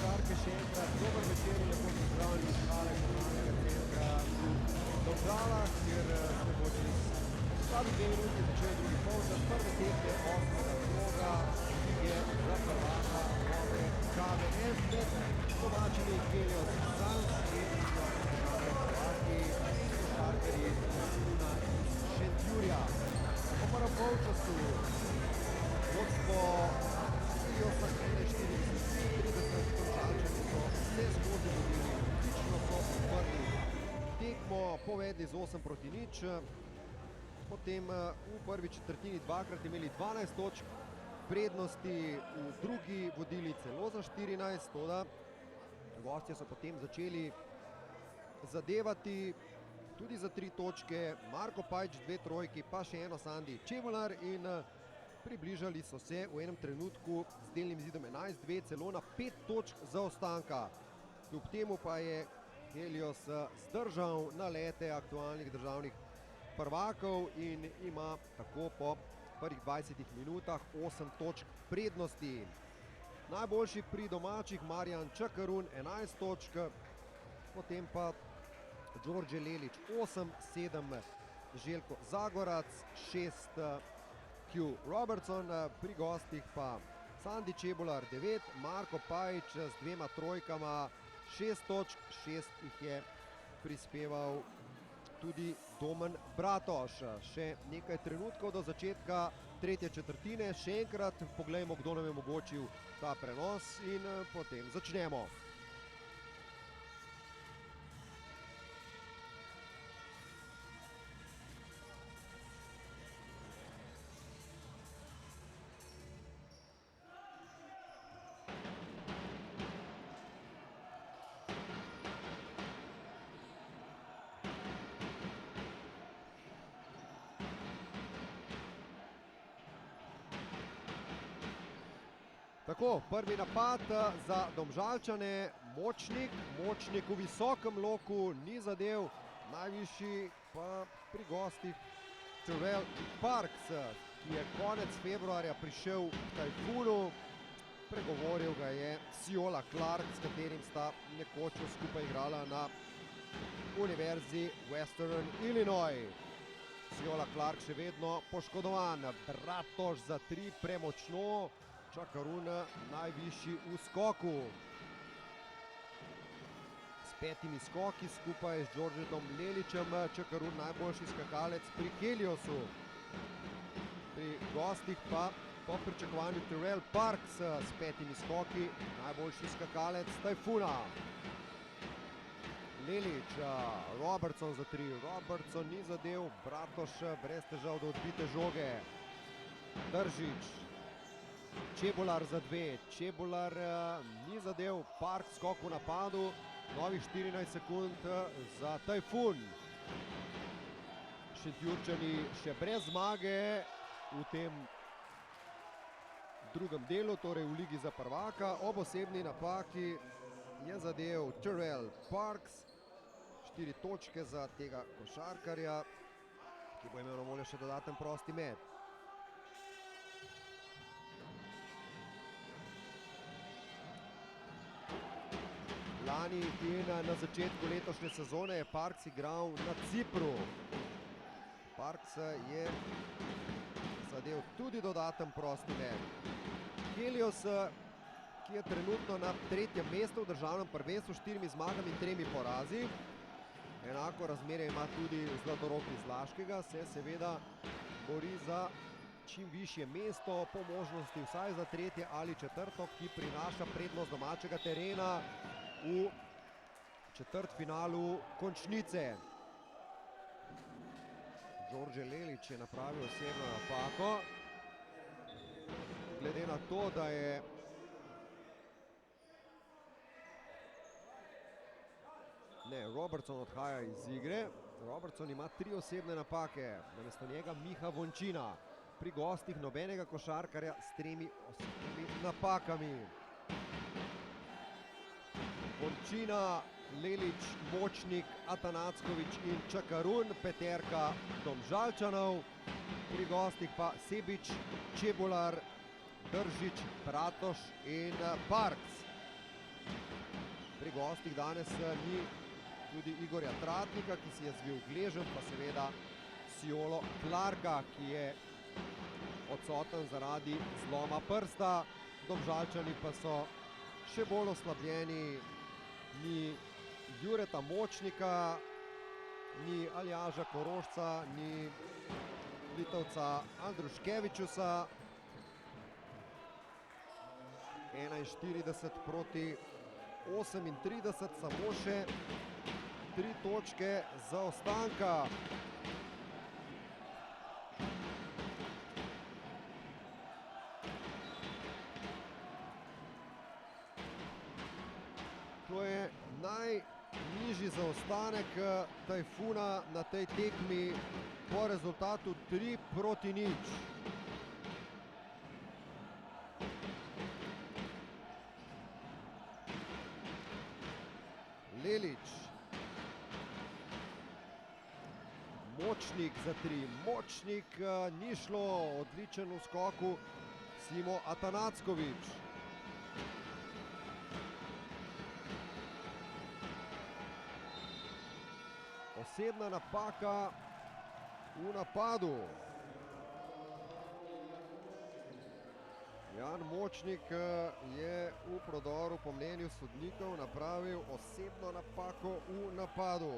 košarke še enkrat dober večer in lepo pozdravljeni iz hale komunalnega centra v Domžalah, kjer se bo čez slabi 2 minuti začel drugi polčas prve tekme 8. kroga lige za prvaka Nove KVS med domačimi Helios Suns in državne prvaki košarkarji Soluna iz Šentjurja. Po prvem polčasu vodstvo Heliosa 41-30, Domžalčani so vse skozi vodili, odlično so odprli tekmo, povedli z 8-0, potem v prvi četrtini dvakrat imeli 12 točk prednosti, v drugi vodili celo za 14, toda gostje so potem začeli zadevati tudi za 3 točke, Marko Pajč 2 trojki, pa še eno Sandi Čebular in približali so se v enem trenutku z delnim zidom 11-2 celo na 5 točk zaostanka. Kljub temu pa je Helios zdržal nalete aktualnih državnih prvakov in ima tako po prvih 20 minutah 8 točk prednosti. Najboljši pri domačih Marjan Čakarun 11 točk, potem pa Đorđe Lelić 8, 7 Željko Zagorac, 6 Q Robertson, pri gostih pa Sandi Čebular 9, Marko Pajič z 2 trojkama 6 točk, 6 jih je prispeval tudi Domen Bratoš. Še nekaj trenutkov do začetka tretje četrtine, še enkrat poglejmo, kdo nam je omogočil ta prenos in potem začnemo. Tako, prvi napad za Domžalčane, Močnik v visokem loku, ni zadev, najvišji pa pri gostih Terrell Parks, ki je konec februarja prišel v Tajfunu, pregovoril ga je Siola Clark, s katerim sta nekoč skupaj igrala na Univerzi Western Illinois. Siola Clark še vedno poškodovan, Bratoš za 3 premočno, Čakarun najvišji v skoku. S 5 skoki skupaj z Đorđetom Lelićem, Čakarun najboljši skakalec pri Heliosu. Pri gostih pa po pričakovanju Terrell Parks s 5 skoki, najboljši skakalec Tajfuna. Lelić, Robertson za 3, Robertson ni zadev, Bratoš brez težav do odbite žoge. Držić, Čebular za 2, Čebular ni zadev, Park skok v napadu, novih 14 sekund za Tajfun. Šentjurčani še brez zmage v tem drugem delu, torej v ligi za prvaka, ob osebni napaki je zadev Terrell Parks, 4 točke za tega košarkarja, ki bo imel na voljo še dodaten prosti met. Lani in na začetku letošnje sezone je Parks igral na Cipru. Parks je zadev tudi dodaten prosti met. Helios, ki je trenutno na 3. mestu v državnem prvenstvu s 4 zmagami in 3 porazi. Enako razmerje ima tudi Zlatorog iz Laškega, se seveda bori za čim višje mesto, po možnosti vsaj za 3. ali 4., ki prinaša prednost domačega terena v četrtfinalu končnice. Đorđe Lelić je napravil osebno napako. Glede na to, da je Robertson odhaja iz igre. Robertson ima 3 osebne napake, namesto njega Miha Vončina. Pri gostih nobenega košarkarja s 3 osebnimi napakami. Vončina, Lelić, Močnik, Atanacković in Čakarun, peterka Domžalčanov. Pri gostih pa Sebić, Čebular, Držić, Bratoš in Parks. Pri gostih danes ni tudi Igorja Tratnika, ki si je zvil gleženj, pa seveda Siolo Clarka, ki je odsoten zaradi zloma prsta. Domžalčani pa so še bolj oslabljeni. Ni Jureta Močnika, ni Aljaža Korošca, ni Litovca Andruškevičusa. 41 proti 38, samo še 3 točke zaostanka. To je najnižji zaostanek Tajfuna na tej tekmi po rezultatu 3-0. Lelič. Močnik za 3. Močnik ni šlo, odličen v skoku Simo Atanackovič. Osebna napaka v napadu. Jan Močnik je v prodoru po mnenju sodnikov napravil osebno napako v napadu.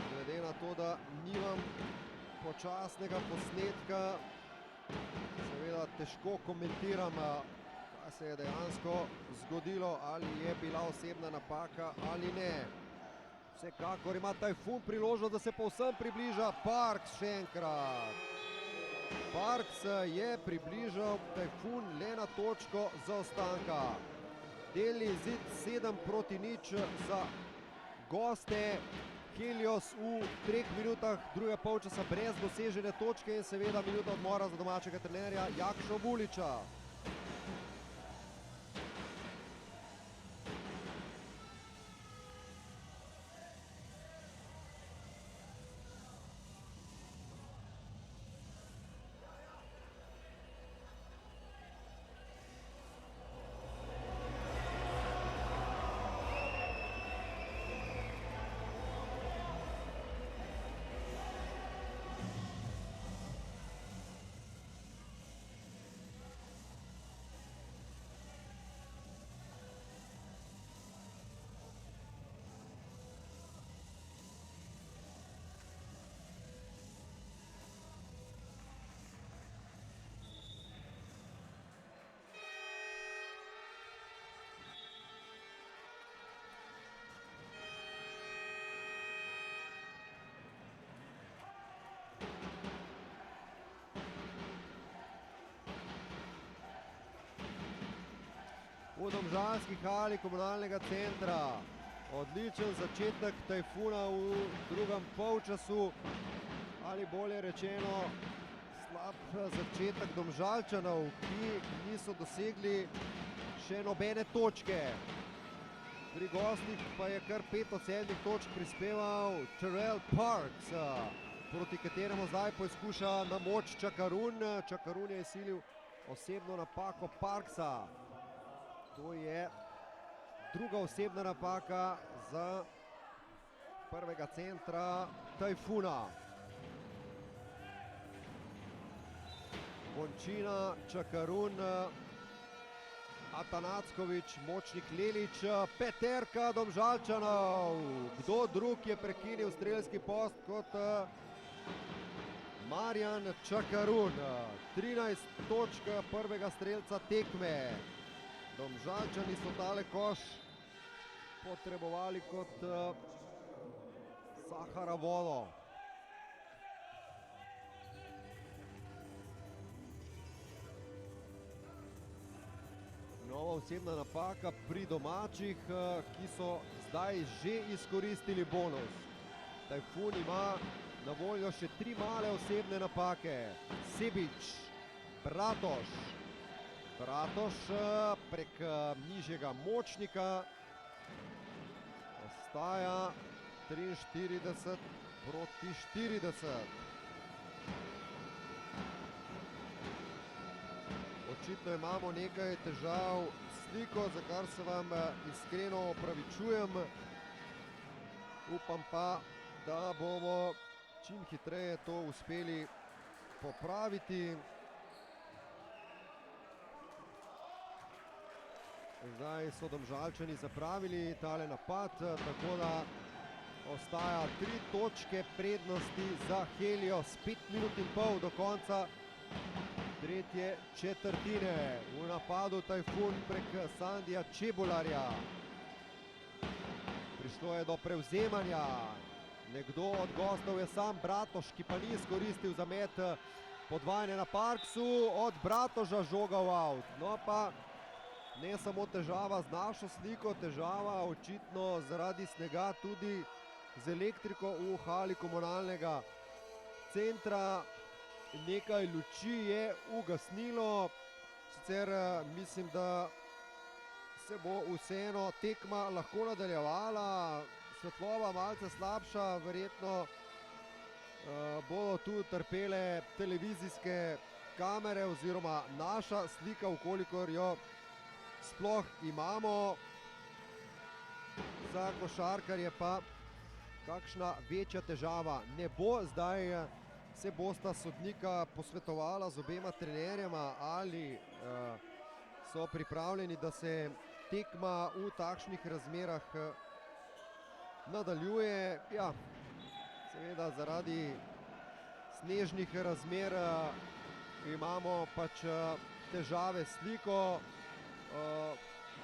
Glede na to, da nimam počasnega posnetka, seveda težko komentiram, kaj se je dejansko zgodilo, ali je bila osebna napaka ali ne. Vsekakor ima Tajfun priložnost, da se povsem približa. Parks še enkrat. Parks je približal Tajfun le na točko zaostanka. Delni izid 7-0 za goste. Helios v 3 minutah drugega polčasa brez dosežene točke in seveda minuta odmora za domačega trenerja Jakšo Buliča. V domžalski hali komunalnega centra. Odličen začetek Tajfuna v drugem polčasu, ali bolje rečeno slab začetek Domžalčanov, ki niso dosegli še nobene točke. Pri gostih pa je kar 5 od 7 točk prispeval Terrell Parks, proti kateremu zdaj poizkuša na moč Čakarun. Čakarun je izsilil osebno napako Parksa. To je druga osebna napaka za prvega centra Tajfuna. Bončina, Čakarun, Atanackovič, Močnik, Lelič, peterka Domžalčanov. Kdo drug je prekinil strelski post kot Marjan Čakarun. 13 točk prvega strelca tekme. Domžalčani so tale koš potrebovali kot Sahara vodo. Nova osebna napaka pri domačih, ki so zdaj že izkoristili bonus. Tajfun ima na voljo še 3 male osebne napake. Sebič, Bratoš. Bratoš prek nižjega Močnika. Ostaja 43 proti 40. očitno imamo nekaj težav s sliko, za kar se vam iskreno opravičujem. Upam pa, da bomo čim hitreje to uspeli popraviti. Zdaj so Domžalčani zapravili tale napad, tako da ostaja 3 točke prednosti za Helios, 5 minut in pol do konca tretje četrtine. V napadu Tajfun prek Sandija Čebularja. Prišlo je do prevzemanja. Nekdo od gostov je sam Bratož, ki pa ni izkoristil zamet podvajanja na Parksu. Od Bratoža žoga v out. No pa ne samo težava z našo sliko, težava očitno zaradi snega tudi z elektriko v hali komunalnega centra. Nekaj luči je ugasnilo, sicer mislim, da se bo vseeno tekma lahko nadaljevala. Svetloba malce slabša, verjetno bodo tu trpele televizijske kamere oziroma naša slika, vkolikor jo sploh imamo. Za košarkarje pa kakšna večja težava ne bo. Zdaj se bosta sodnika posvetovala z obema trenerjema, ali so pripravljeni, da se tekma v takšnih razmerah nadaljuje. Ja, seveda zaradi snežnih razmer imamo pač težave s sliko.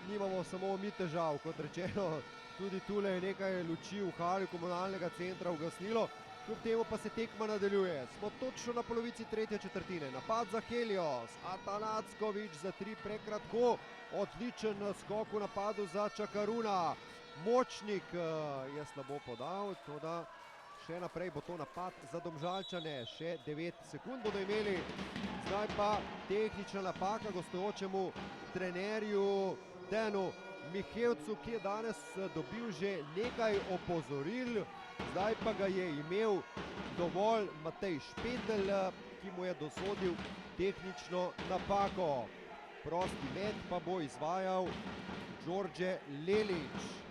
Nimamo samo mi težav, kot rečeno, tudi tule je nekaj luči v hali komunalnega centra ugasnilo. Kljub temu pa se tekma nadaljuje. Smo točno na polovici tretje četrtine. Napad za Helios. Atanacković za 3 prekratko. Odličen skok v napadu za Čakaruna. Močnik je slabo podal, toda še naprej bo to napad za Domžalčane. Še 9 sekund bodo imeli. Zdaj pa tehnična napaka gostujočemu trenerju Dejanu Mihevcu, ki je danes dobil že nekaj opozoril. Zdaj pa ga je imel dovolj Matej Špetelj, ki mu je dosodil tehnično napako. Prosti met pa bo izvajal Đorđe Lelić.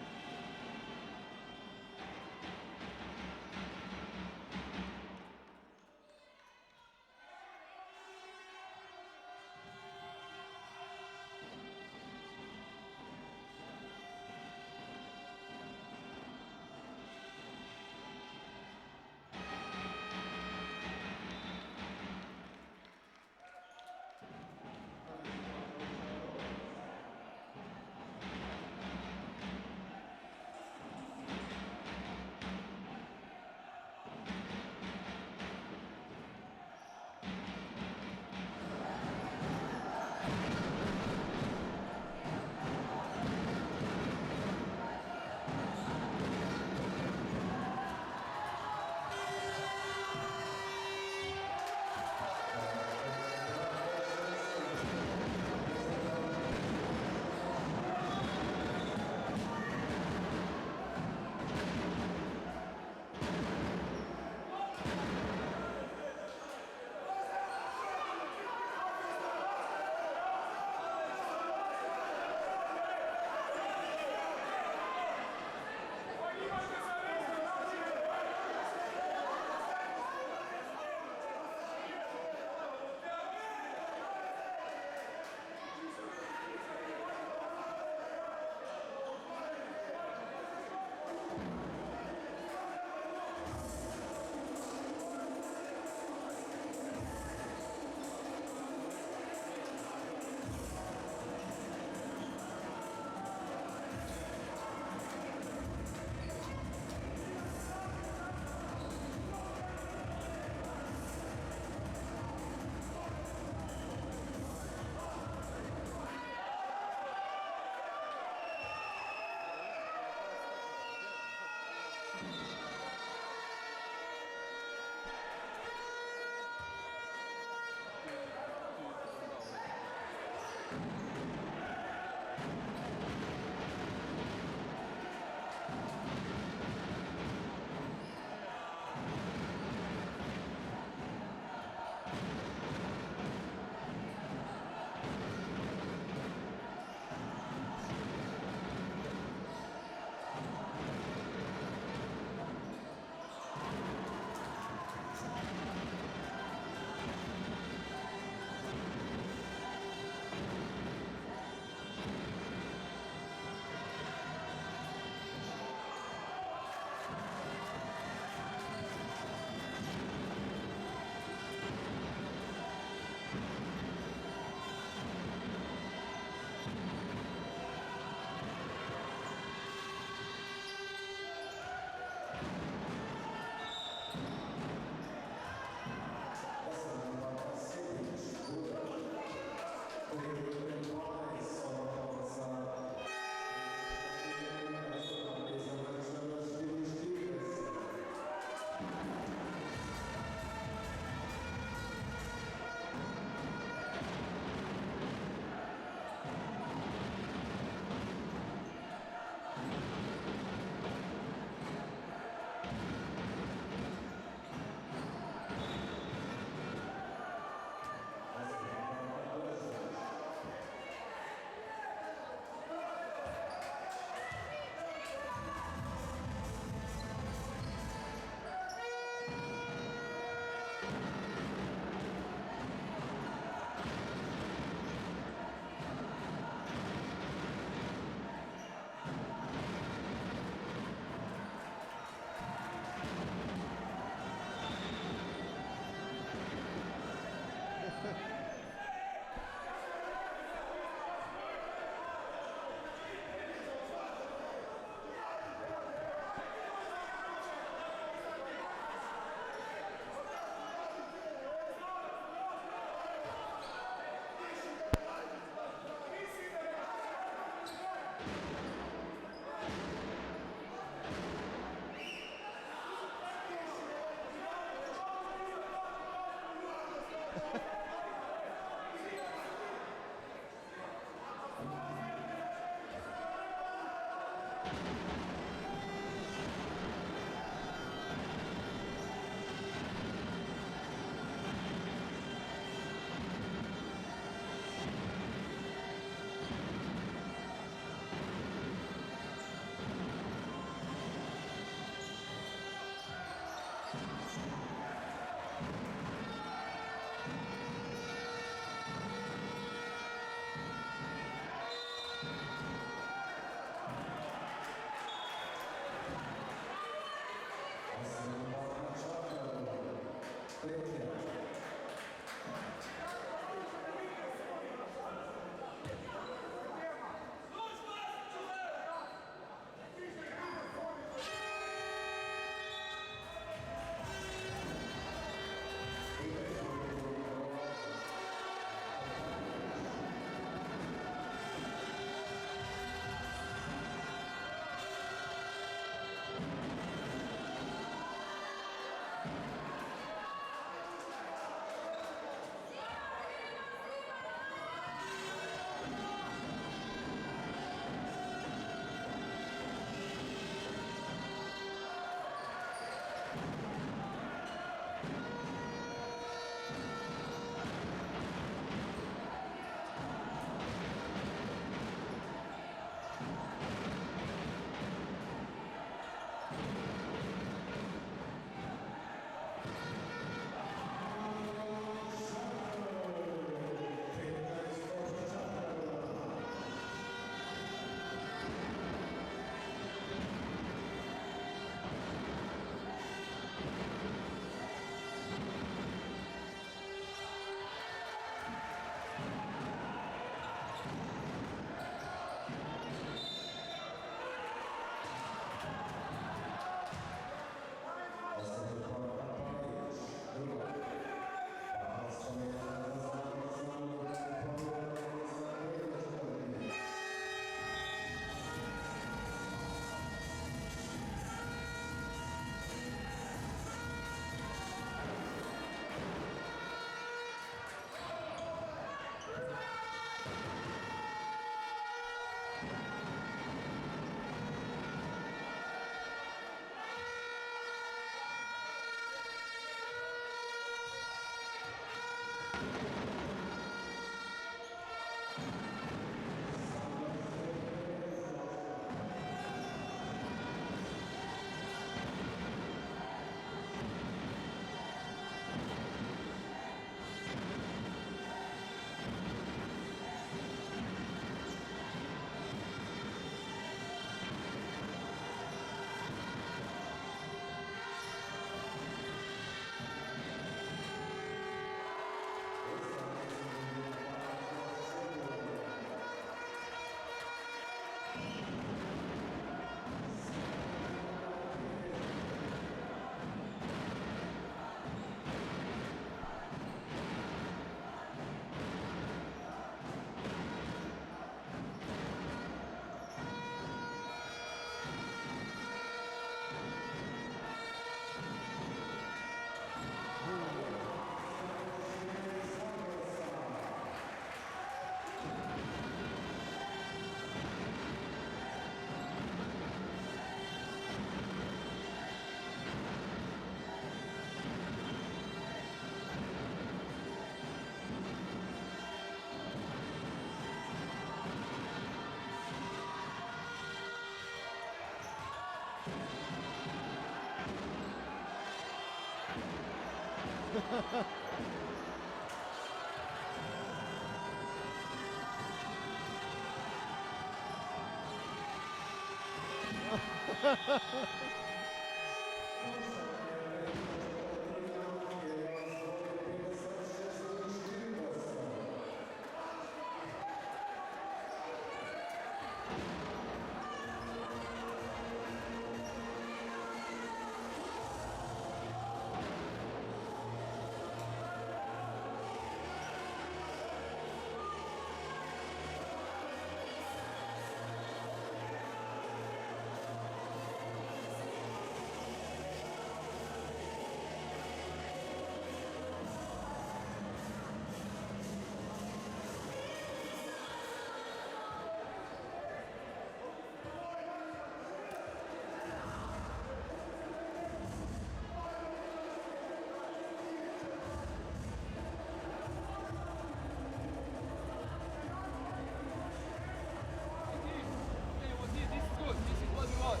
Okay, well, this is good. This is what we want.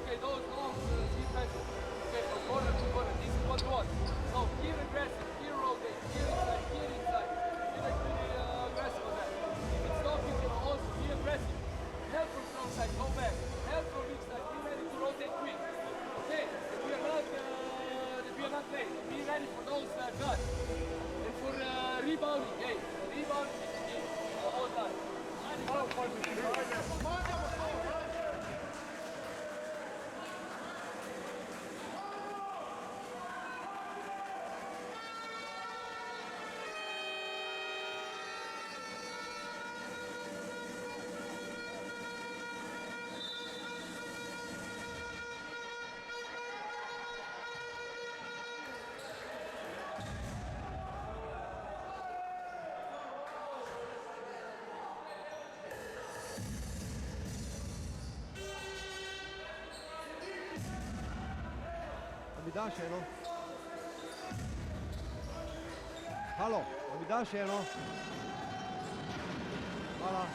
Okay, those long defenses. Okay, from corner to corner. This is what we want. So here aggressive, here rotate, here inside, here inside. Be like really aggressive on that. If it's not, you can also be aggressive. Help from strong side, go back. Help from weak side. Be ready to rotate quick. Okay, if we are not late. Be ready for those cuts. And for rebounding, hey, rebounding is key all the time. Mi daš eno? Halo, mi daš eno? Hvala.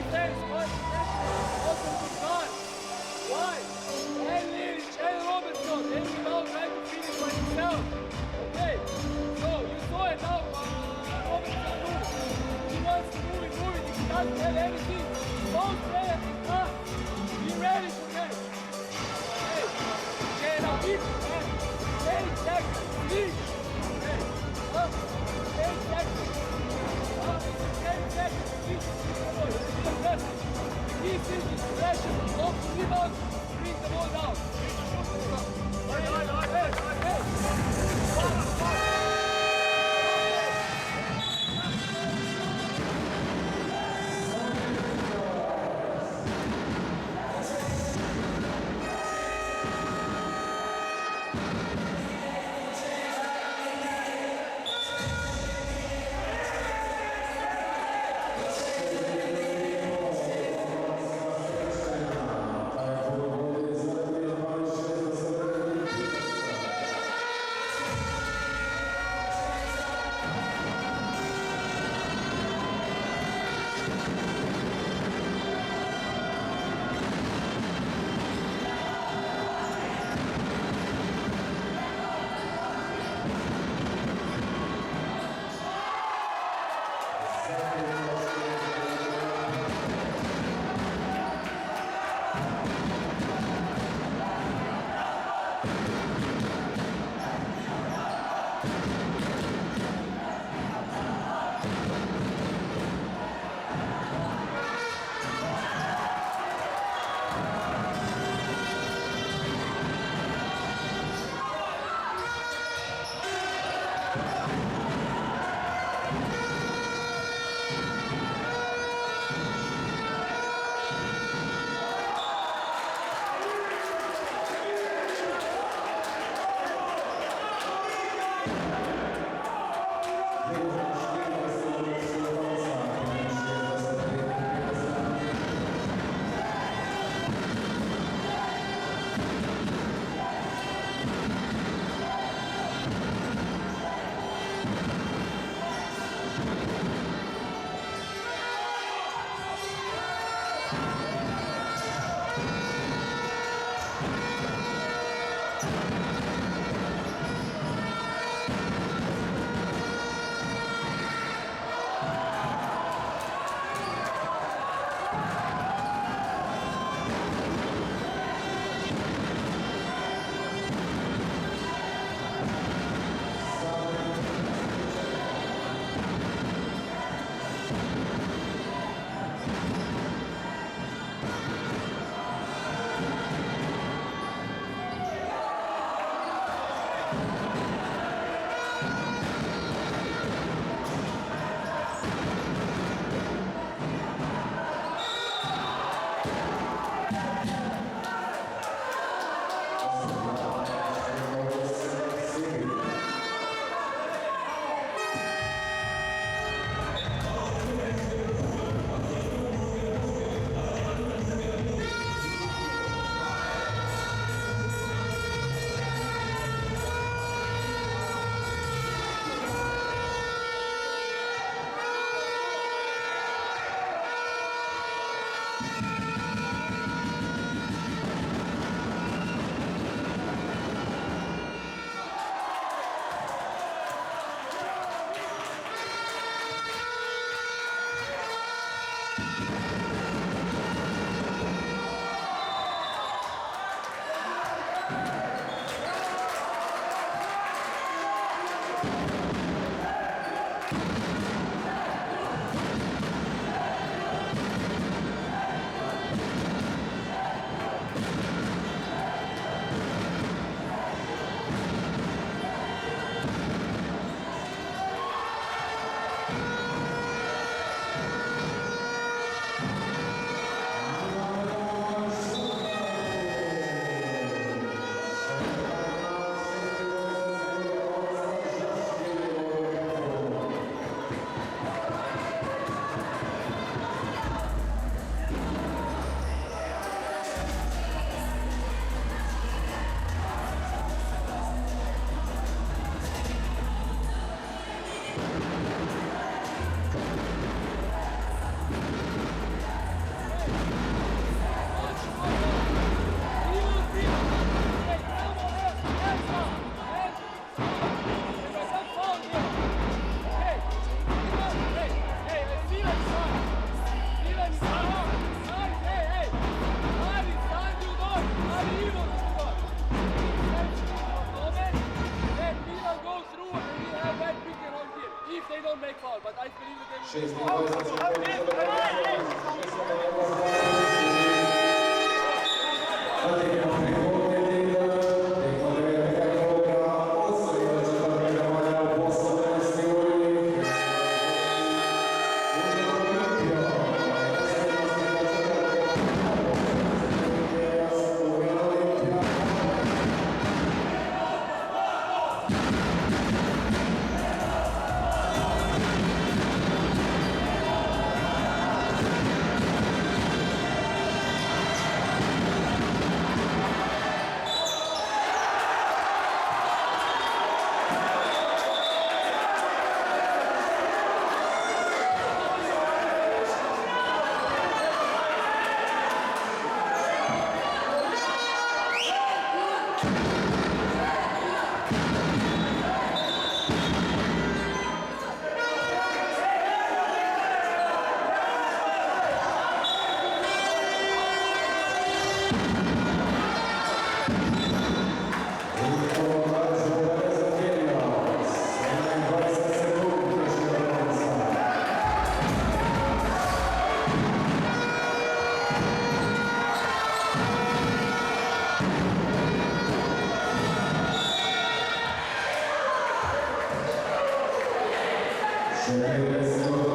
defense, one possession, open to God. Why? And Lynch and Robertson, they will now try to finish by himself. Okay, so you saw it now, Robertson move. He wants to move it, he doesn't have anything. Don't play at the top. Be ready for that. Okay, now keep it, man. 8 seconds, please. Okay, up, 8 seconds. Up, 10 seconds, please. This is discretion of the rebound. Bring the ball down. they don't make foul, but I believe that they will make foul. Let's go.